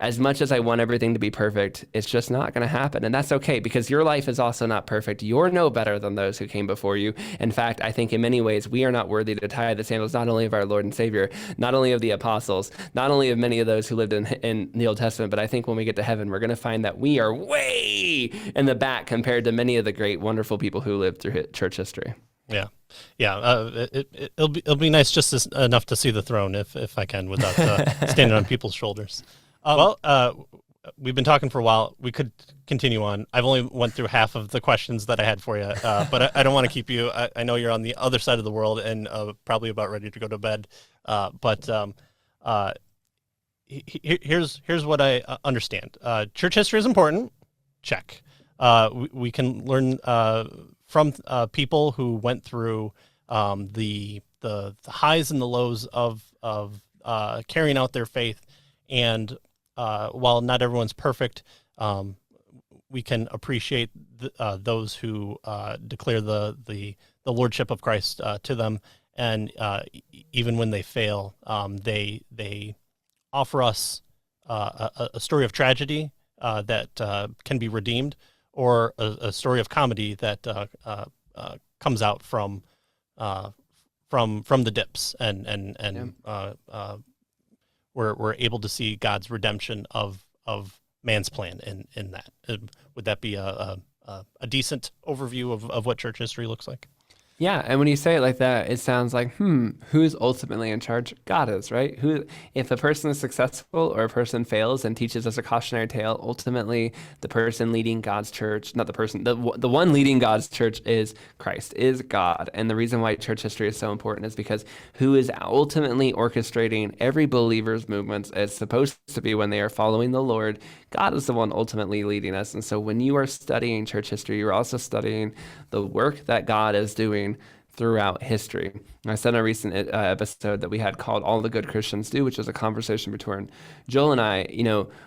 as much as I want everything to be perfect, it's just not going to happen. And that's okay, because your life is also not perfect. You're no better than those who came before you. In fact, I think in many ways, we are not worthy to tie the sandals, not only of our Lord and Savior, not only of the apostles, not only of many of those who lived in the Old Testament, but I think when we get to heaven, we're going to find that we are way in the back compared to many of the great, wonderful people who lived through church history. Yeah, it'll be nice just enough to see the throne if I can without standing on people's shoulders. We've been talking for a while. We could continue on. I've only went through half of the questions that I had for you, but I don't want to keep you. I know you're on the other side of the world and probably about ready to go to bed. Here's what I understand. Church history is important. Check. We can learn from people who went through the highs and the lows of carrying out their faith, and while not everyone's perfect, we can appreciate those who declare the lordship of Christ to them, and even when they fail, they offer us a story of tragedy that can be redeemed, or a story of comedy that comes out from the dips, and we're able to see God's redemption of man's plan in that. Would that be a decent overview of what church history looks like? Yeah, and when you say it like that, it sounds like, who's ultimately in charge? God is, right? If a person is successful or a person fails and teaches us a cautionary tale, ultimately the person leading God's church, not the person, the one leading God's church is Christ, is God. And the reason why church history is so important is because who is ultimately orchestrating every believer's movements as supposed to be when they are following the Lord. God is the one ultimately leading us. And so when you are studying church history, you're also studying the work that God is doing throughout history. I said in a recent episode that we had called All the Good Christians Do, which was a conversation between Joel and I.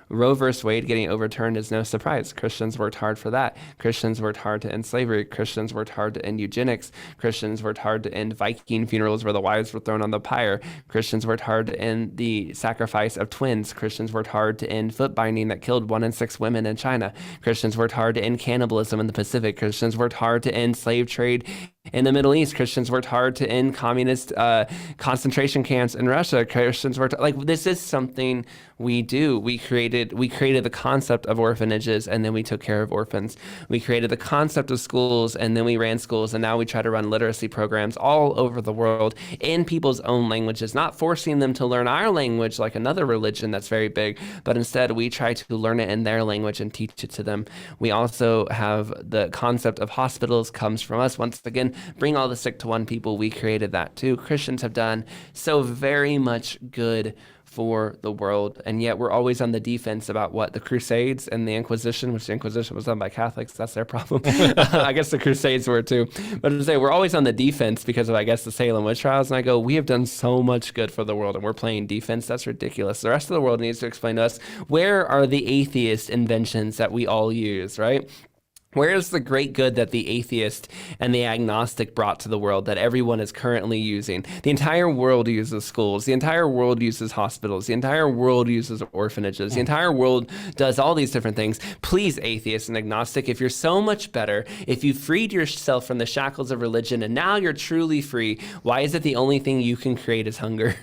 Roe versus Wade getting overturned is no surprise. Christians worked hard for that. Christians worked hard to end slavery. Christians worked hard to end eugenics. Christians worked hard to end Viking funerals where the wives were thrown on the pyre. Christians worked hard to end the sacrifice of twins. Christians worked hard to end foot binding that killed 1 in 6 women in China. Christians worked hard to end cannibalism in the Pacific. Christians worked hard to end slave trade in the Middle East. Christians worked hard to end communist concentration camps in Russia. Christians worked this is something we do. We created the concept of orphanages, and then we took care of orphans. We created the concept of schools, and then we ran schools, and now we try to run literacy programs all over the world in people's own languages, not forcing them to learn our language like another religion that's very big, but instead we try to learn it in their language and teach it to them. We also have the concept of hospitals comes from us. Once again, bring all the sick to one people. We created that too. Christians have done so very much good for the world, and yet we're always on the defense about what the Crusades and the Inquisition, which the Inquisition was done by Catholics, that's their problem. I guess the Crusades were too, but to say we're always on the defense because of, I guess, the Salem witch trials, and I go, we have done so much good for the world and we're playing defense. That's ridiculous. The rest of the world needs to explain to us, where are the atheist inventions that we all use, right? Where is the great good that the atheist and the agnostic brought to the world that everyone is currently using? The entire world uses schools. The entire world uses hospitals. The entire world uses orphanages. The entire world does all these different things. Please, atheist and agnostic, if you're so much better, if you freed yourself from the shackles of religion and now you're truly free, why is it the only thing you can create is hunger?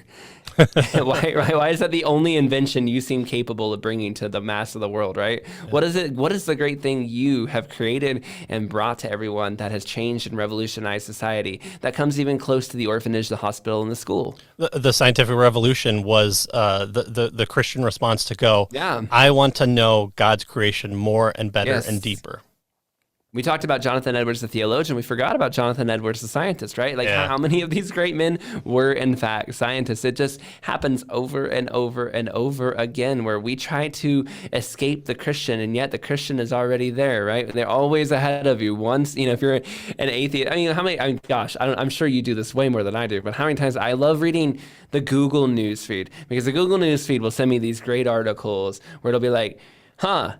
Why is that the only invention you seem capable of bringing to the mass of the world, right? Yeah. What is the great thing you have created and brought to everyone that has changed and revolutionized society that comes even close to the orphanage, the hospital, and the school? The scientific revolution was the Christian response to go, I want to know God's creation more and better and deeper. We talked about Jonathan Edwards, the theologian. We forgot about Jonathan Edwards, the scientist, right? Like how many of these great men were in fact scientists? It just happens over and over and over again where we try to escape the Christian, and yet the Christian is already there, right? They're always ahead of you. Once, if you're an atheist, I'm sure you do this way more than I do, but how many times I love reading the Google newsfeed, because the Google newsfeed will send me these great articles where it'll be like,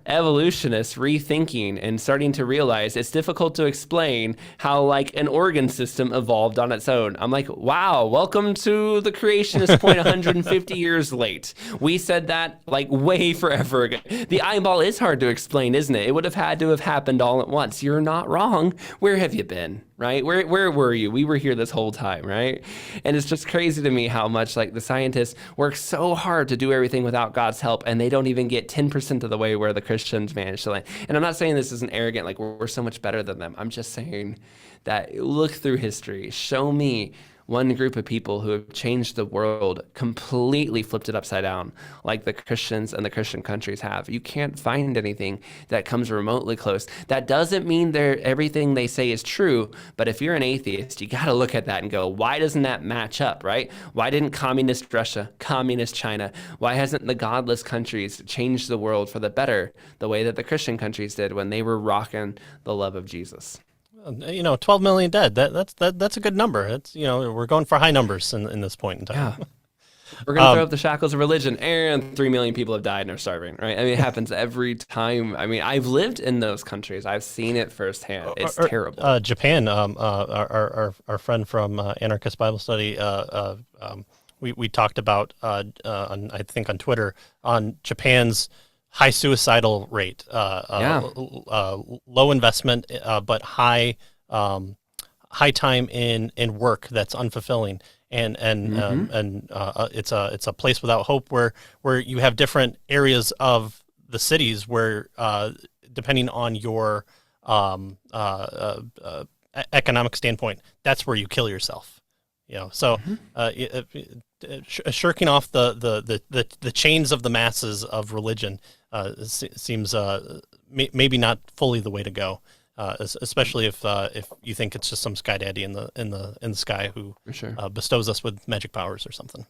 evolutionists rethinking and starting to realize it's difficult to explain how like an organ system evolved on its own. I'm like, wow, welcome to the creationist point 150 years late. We said that like way forever ago. The eyeball is hard to explain, isn't it? It would have had to have happened all at once. You're not wrong. Where have you been? Right? Where were you? We were here this whole time, right? And it's just crazy to me how much like the scientists work so hard to do everything without God's help, and they don't even get 10% of the way where the Christians manage to land. And I'm not saying this isn't arrogant, like we're so much better than them. I'm just saying that look through history. Show me one group of people who have changed the world, completely flipped it upside down, like the Christians and the Christian countries have. You can't find anything that comes remotely close. That doesn't mean everything they say is true, but if you're an atheist, you got to look at that and go, why doesn't that match up, right? Why didn't communist Russia, communist China, why hasn't the godless countries changed the world for the better the way that the Christian countries did when they were rocking the love of Jesus? 12 million dead. That's a good number. It's we're going for high numbers in this point in time. Yeah. We're going to throw up the shackles of religion, and 3 million people have died and are starving, right? I mean, it happens every time. I mean, I've lived in those countries. I've seen it firsthand. It's terrible. Japan, our friend from Anarchist Bible Study, we talked about, I think on Twitter, on Japan's high suicidal rate, low investment, but high time in work that's unfulfilling, and it's a place without hope where you have different areas of the cities where depending on your economic standpoint, that's where you kill yourself. Shirking off the chains of the masses of religion seems maybe not fully the way to go, especially if you think it's just some sky daddy in the sky who bestows us with magic powers or something.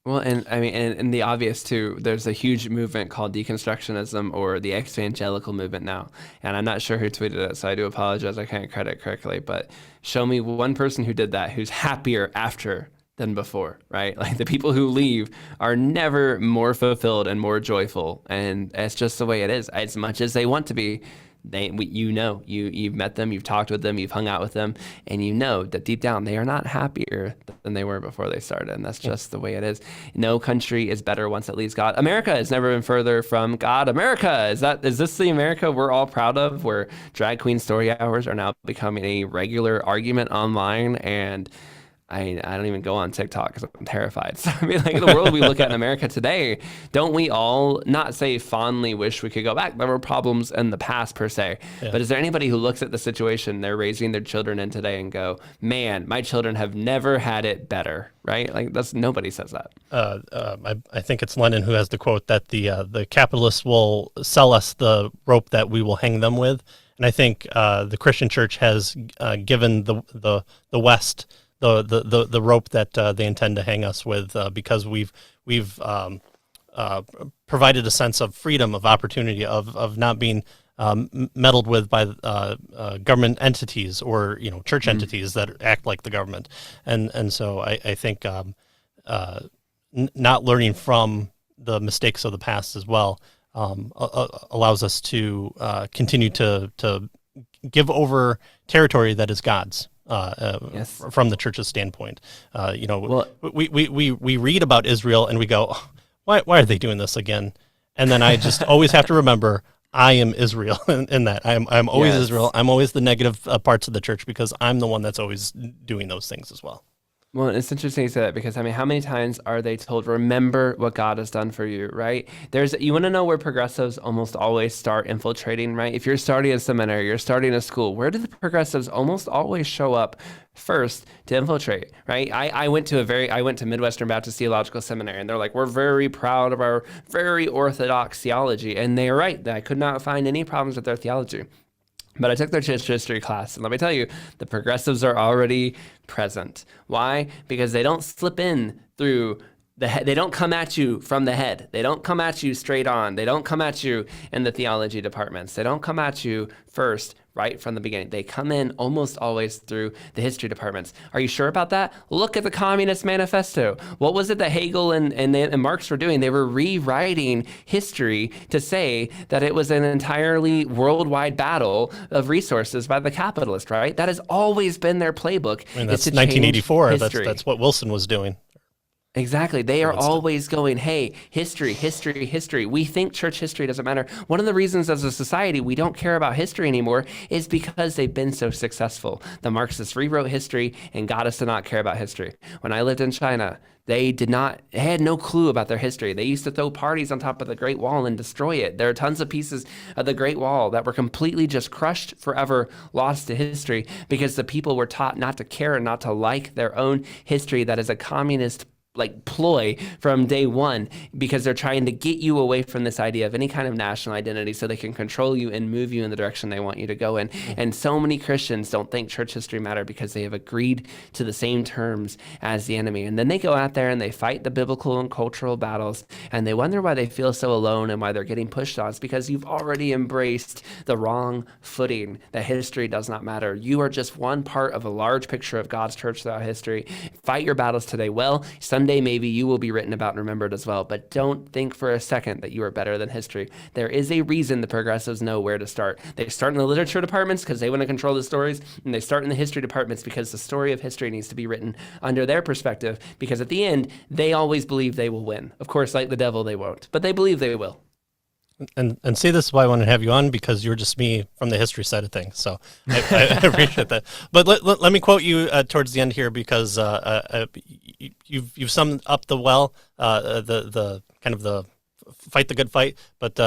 Well, and I mean, and the obvious too, there's a huge movement called deconstructionism or the evangelical movement now. And I'm not sure who tweeted it, so I do apologize. I can't credit correctly, but show me one person who did that who's happier after than before, right? Like the people who leave are never more fulfilled and more joyful. And it's just the way it is. As much as they want to be, you've met them, you've talked with them, you've hung out with them, and you know that deep down they are not happier than they were before they started. And that's just the way it is. No country is better once it leaves God. America has never been further from God. America, is this the America we're all proud of, where drag queen story hours are now becoming a regular argument online? And I don't even go on TikTok because I'm terrified. So I mean, like the world we look at in America today, don't we all not say fondly wish we could go back? There were problems in the past per se, but is there anybody who looks at the situation they're raising their children in today and go, man, my children have never had it better, right? Like nobody says that. I think it's Lenin who has the quote that the capitalists will sell us the rope that we will hang them with, and I think the Christian church has given the West the rope that they intend to hang us with, because we've provided a sense of freedom, of opportunity, of not being meddled with by government entities or church entities that act like the government, and so I think not learning from the mistakes of the past as well allows us to continue to give over territory that is God's. From the church's standpoint, we read about Israel and we go, oh, why are they doing this again? And then I just always have to remember, I am Israel in that. I'm always Israel. I'm always the negative parts of the church because I'm the one that's always doing those things as well. Well, it's interesting you say that because, I mean, how many times are they told, remember what God has done for you, right? You want to know where progressives almost always start infiltrating, right? If you're starting a seminary, you're starting a school, where do the progressives almost always show up first to infiltrate, right? I went to Midwestern Baptist Theological Seminary, and they're like, we're very proud of our very orthodox theology. And they're right. I could not find any problems with their theology. But I took their church history class, and let me tell you, the progressives are already present. Why? Because they don't slip in through the head. They don't come at you from the head. They don't come at you straight on. They don't come at you in the theology departments. They don't come at you first, right from the beginning. They come in almost always through the history departments. Are you sure about that? Look at the Communist Manifesto. What was it that Hegel and Marx were doing? They were rewriting history to say that it was an entirely worldwide battle of resources by the capitalist, right? That has always been their playbook. I mean, that's 1984. That's what Wilson was doing. Exactly. They are always going, hey, history, history, history. We think church history doesn't matter. One of the reasons as a society we don't care about history anymore is because they've been so successful. The Marxists rewrote history and got us to not care about history. When I lived in China, they had no clue about their history. They used to throw parties on top of the Great Wall and destroy it. There are tons of pieces of the Great Wall that were completely just crushed forever, lost to history, because the people were taught not to care and not to like their own history that is a communist ploy from day one, because they're trying to get you away from this idea of any kind of national identity so they can control you and move you in the direction they want you to go in. And so many Christians don't think church history matter because they have agreed to the same terms as the enemy. And then they go out there and they fight the biblical and cultural battles, and they wonder why they feel so alone and why they're getting pushed on. It's because you've already embraced the wrong footing, that history does not matter. You are just one part of a large picture of God's church throughout history. Fight your battles today. Well, someday maybe you will be written about and remembered as well, but don't think for a second that you are better than history. There is a reason the progressives know where to start. They start in the literature departments because they want to control the stories, and they start in the history departments because the story of history needs to be written under their perspective, because at the end, they always believe they will win. Of course, like the devil, they won't, but they believe they will. And see, this is why I want to have you on, because you're just me from the history side of things. So I appreciate that. But let me quote you towards the end here, because you've summed up the kind of the fight the good fight. But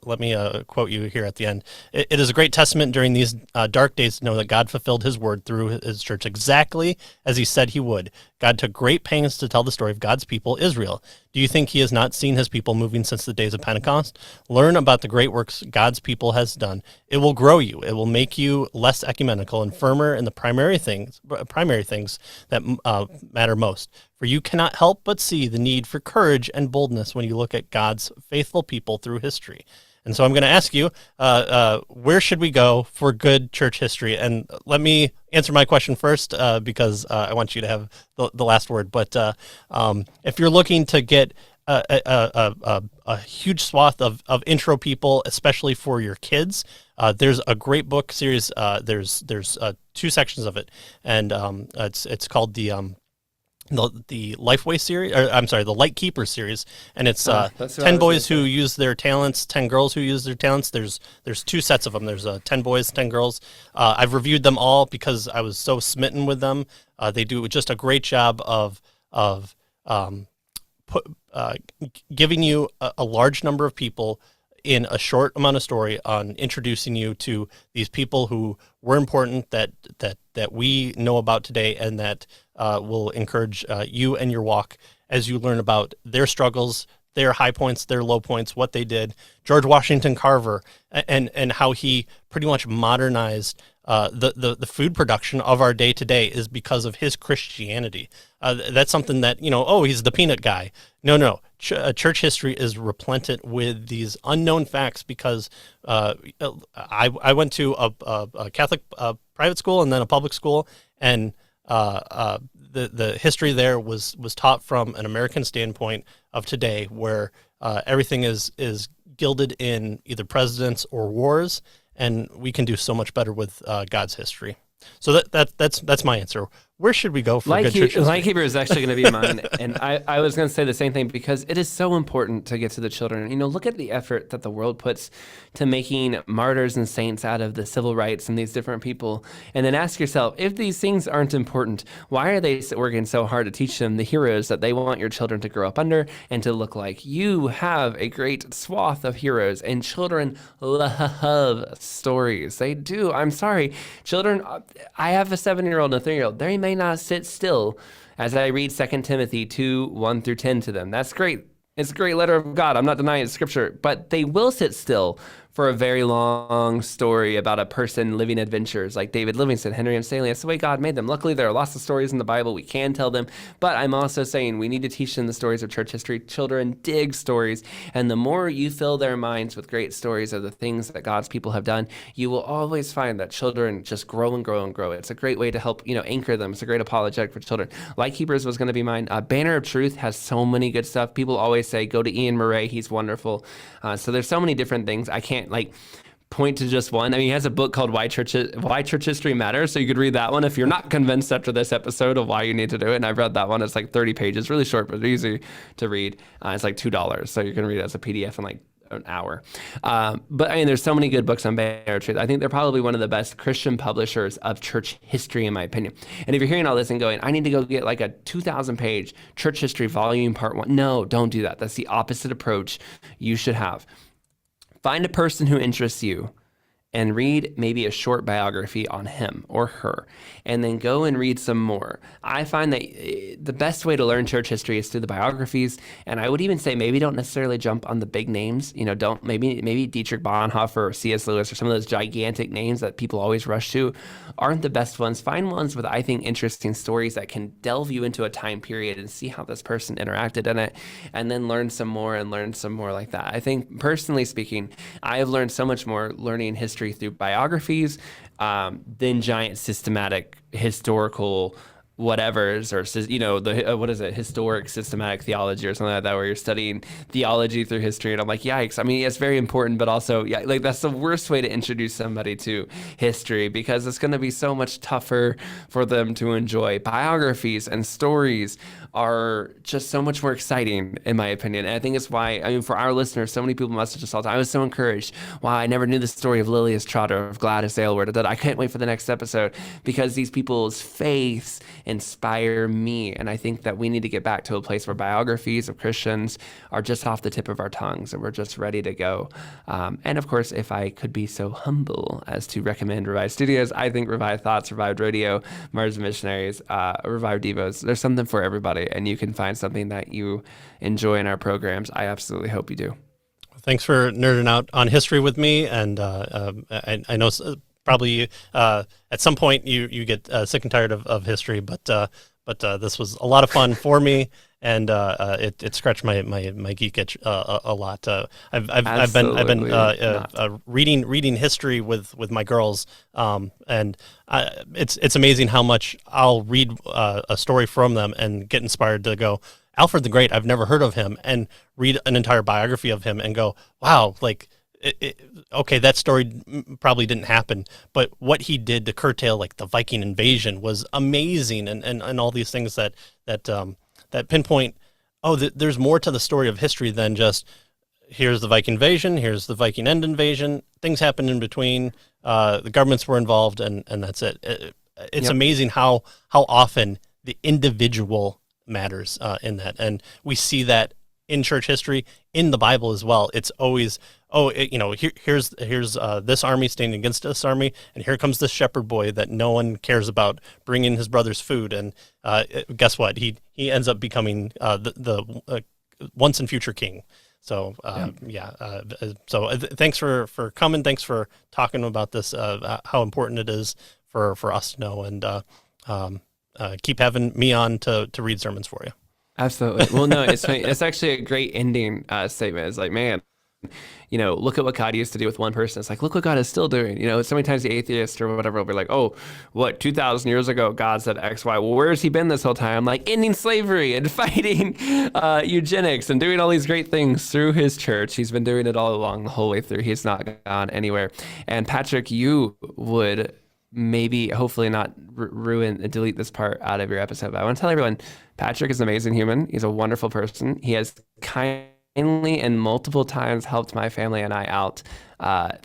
let me quote you here at the end. It is a great testament during these dark days to know that God fulfilled his word through his church exactly as he said he would. God took great pains to tell the story of God's people, Israel. Do you think he has not seen his people moving since the days of Pentecost? Learn about the great works God's people has done. It will grow you. It will make you less ecumenical and firmer in the primary things that matter most. For you cannot help but see the need for courage and boldness when you look at God's faithful people through history. And so I'm going to ask you, where should we go for good church history? And let me answer my question first, because I want you to have the last word. But if you're looking to get a huge swath of intro people, especially for your kids, there's a great book series. There's two sections of it, and it's called the Lifeway series, or I'm sorry, the Light Keeper series, and it's 10 boys who use their talents, 10 girls who use their talents. There's two sets of them. There's 10 boys, 10 girls. I've reviewed them all because I was so smitten with them. They do just a great job of giving you a large number of people in a short amount of story, on introducing you to these people who were important, that we know about today, and that will encourage you and your walk as you learn about their struggles, their high points, their low points, what they did. George Washington Carver, and how he pretty much modernized the food production of our day today is because of his Christianity. That's something that, he's the peanut guy. No. Church history is replete with these unknown facts, because I went to a Catholic private school and then a public school, and the history there was taught from an American standpoint of today, where everything is gilded in either presidents or wars, and we can do so much better with God's history. So that's my answer. Where should we go for good church history? Lightkeeper is actually going to be mine, and I was going to say the same thing, because it is so important to get to the children. Look at the effort that the world puts to making martyrs and saints out of the civil rights and these different people, and then ask yourself, if these things aren't important, why are they working so hard to teach them the heroes that they want your children to grow up under and to look like? You have a great swath of heroes, and children love stories. They do. I'm sorry. Children, I have a 7-year-old and a 3-year-old. They may not sit still as I read 2 Timothy 2, 1 through 10 to them. That's great. It's a great letter of God. I'm not denying it's scripture, but they will sit still for a very long story about a person living adventures like David Livingstone, Henry and Stanley. That's the way God made them. Luckily, there are lots of stories in the Bible. We can tell them. But I'm also saying we need to teach them the stories of church history. Children dig stories. And the more you fill their minds with great stories of the things that God's people have done, you will always find that children just grow and grow and grow. It's a great way to help, anchor them. It's a great apologetic for children. Like Hebrews was going to be mine. Banner of Truth has so many good stuff. People always say, go to Ian Murray. He's wonderful. So there's so many different things. I can't point to just one. I mean, he has a book called Why Church History Matters. So you could read that one if you're not convinced after this episode of why you need to do it. And I've read that one. It's 30 pages, really short, but easy to read. It's $2. So you can read it as a PDF in an hour. But I mean, there's so many good books on Banner of Truth. I think they're probably one of the best Christian publishers of church history, in my opinion. And if you're hearing all this and going, I need to go get a 2,000 page church history volume part 1. No, don't do that. That's the opposite approach you should have. Find a person who interests you and read maybe a short biography on him or her, and then go and read some more. I find that the best way to learn church history is through the biographies, and I would even say maybe don't necessarily jump on the big names. Don't maybe Dietrich Bonhoeffer or C.S. Lewis or some of those gigantic names that people always rush to aren't the best ones. Find ones with, I think, interesting stories that can delve you into a time period and see how this person interacted in it, and then learn some more like that. I think, personally speaking, I have learned so much more learning history through biographies than giant systematic historical whatevers, or what is it, historic systematic theology or something like that, where you're studying theology through history. And I'm like, yikes. I mean, it's very important, but also, that's the worst way to introduce somebody to history, because it's going to be so much tougher for them to enjoy. Biographies and stories are just so much more exciting, in my opinion. And I think it's why, for our listeners, so many people message us all the time. I was so encouraged. Wow, I never knew the story of Lilias Trotter, of Gladys Aylward. That I can't wait for the next episode, because these people's faiths inspire me. And I think that we need to get back to a place where biographies of Christians are just off the tip of our tongues and we're just ready to go. And of course, if I could be so humble as to recommend Revived Studios, I think Revived Thoughts, Revived Radio, Mars Missionaries, Revived Devos, there's something for everybody, and you can find something that you enjoy in our programs. I absolutely hope you do. Thanks for nerding out on history with me, and I know probably at some point you get sick and tired of history, but this was a lot of fun for me, and it scratched my geek itch a lot. I've been reading history with my girls, and it's amazing how much I'll read a story from them and get inspired to go, Alfred the Great, I've never heard of him, and read an entire biography of him and go, wow, okay, that story probably didn't happen, but what he did to curtail the Viking invasion was amazing, and all these things that pinpoint, there's more to the story of history than just here's the Viking invasion, here's the Viking end invasion. Things happened in between. The governments were involved, and that's it. It's amazing how often the individual matters in that, and we see that in church history, in the Bible as well. It's always, here's this army standing against this army, and here comes this shepherd boy that no one cares about bringing his brother's food, and guess what? He ends up becoming the once and future king. So thanks for coming. Thanks for talking about this. How important it is for us to know, and keep having me on to read sermons for you. Absolutely. Well, no, it's funny. It's actually a great ending statement. It's man, look at what God used to do with one person. It's look what God is still doing. So many times the atheist or whatever will be like, 2,000 years ago, God said X, Y. Well, where's he been this whole time? Ending slavery and fighting eugenics and doing all these great things through his church. He's been doing it all along the whole way through. He's not gone anywhere. And Patrick, you would hopefully not ruin and delete this part out of your episode. But I want to tell everyone, Patrick is an amazing human. He's a wonderful person. He has kindly and multiple times helped my family and I out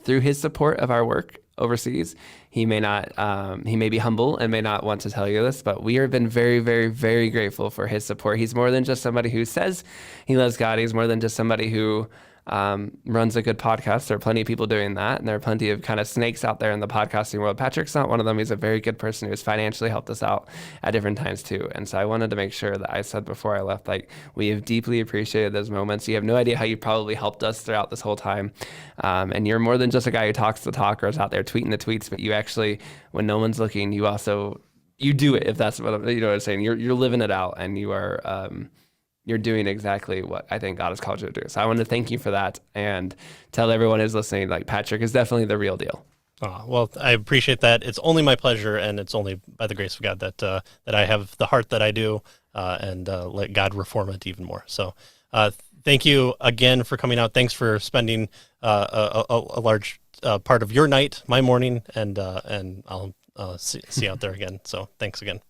through his support of our work overseas. He may be humble and may not want to tell you this, but we have been very, very, very grateful for his support. He's more than just somebody who says he loves God. He's more than just somebody who runs a good podcast. There are plenty of people doing that, and there are plenty of kind of snakes out there in the podcasting world. Patrick's not one of them. He's a very good person who's financially helped us out at different times too. And so I wanted to make sure that I said before I left, like, we have deeply appreciated those moments. You have no idea how you probably helped us throughout this whole time. And you're more than just a guy who talks the talk or is out there tweeting the tweets, but you actually, when no one's looking, you do it, if that's what what I'm saying. You're living it out, and you're doing exactly what I think God has called you to do. So I want to thank you for that, and tell everyone who's listening, like, Patrick is definitely the real deal. Oh, well, I appreciate that. It's only my pleasure, and it's only by the grace of God that I have the heart that I do, and let God reform it even more. So thank you again for coming out. Thanks for spending a large part of your night, my morning, and I'll see you out there again. So thanks again.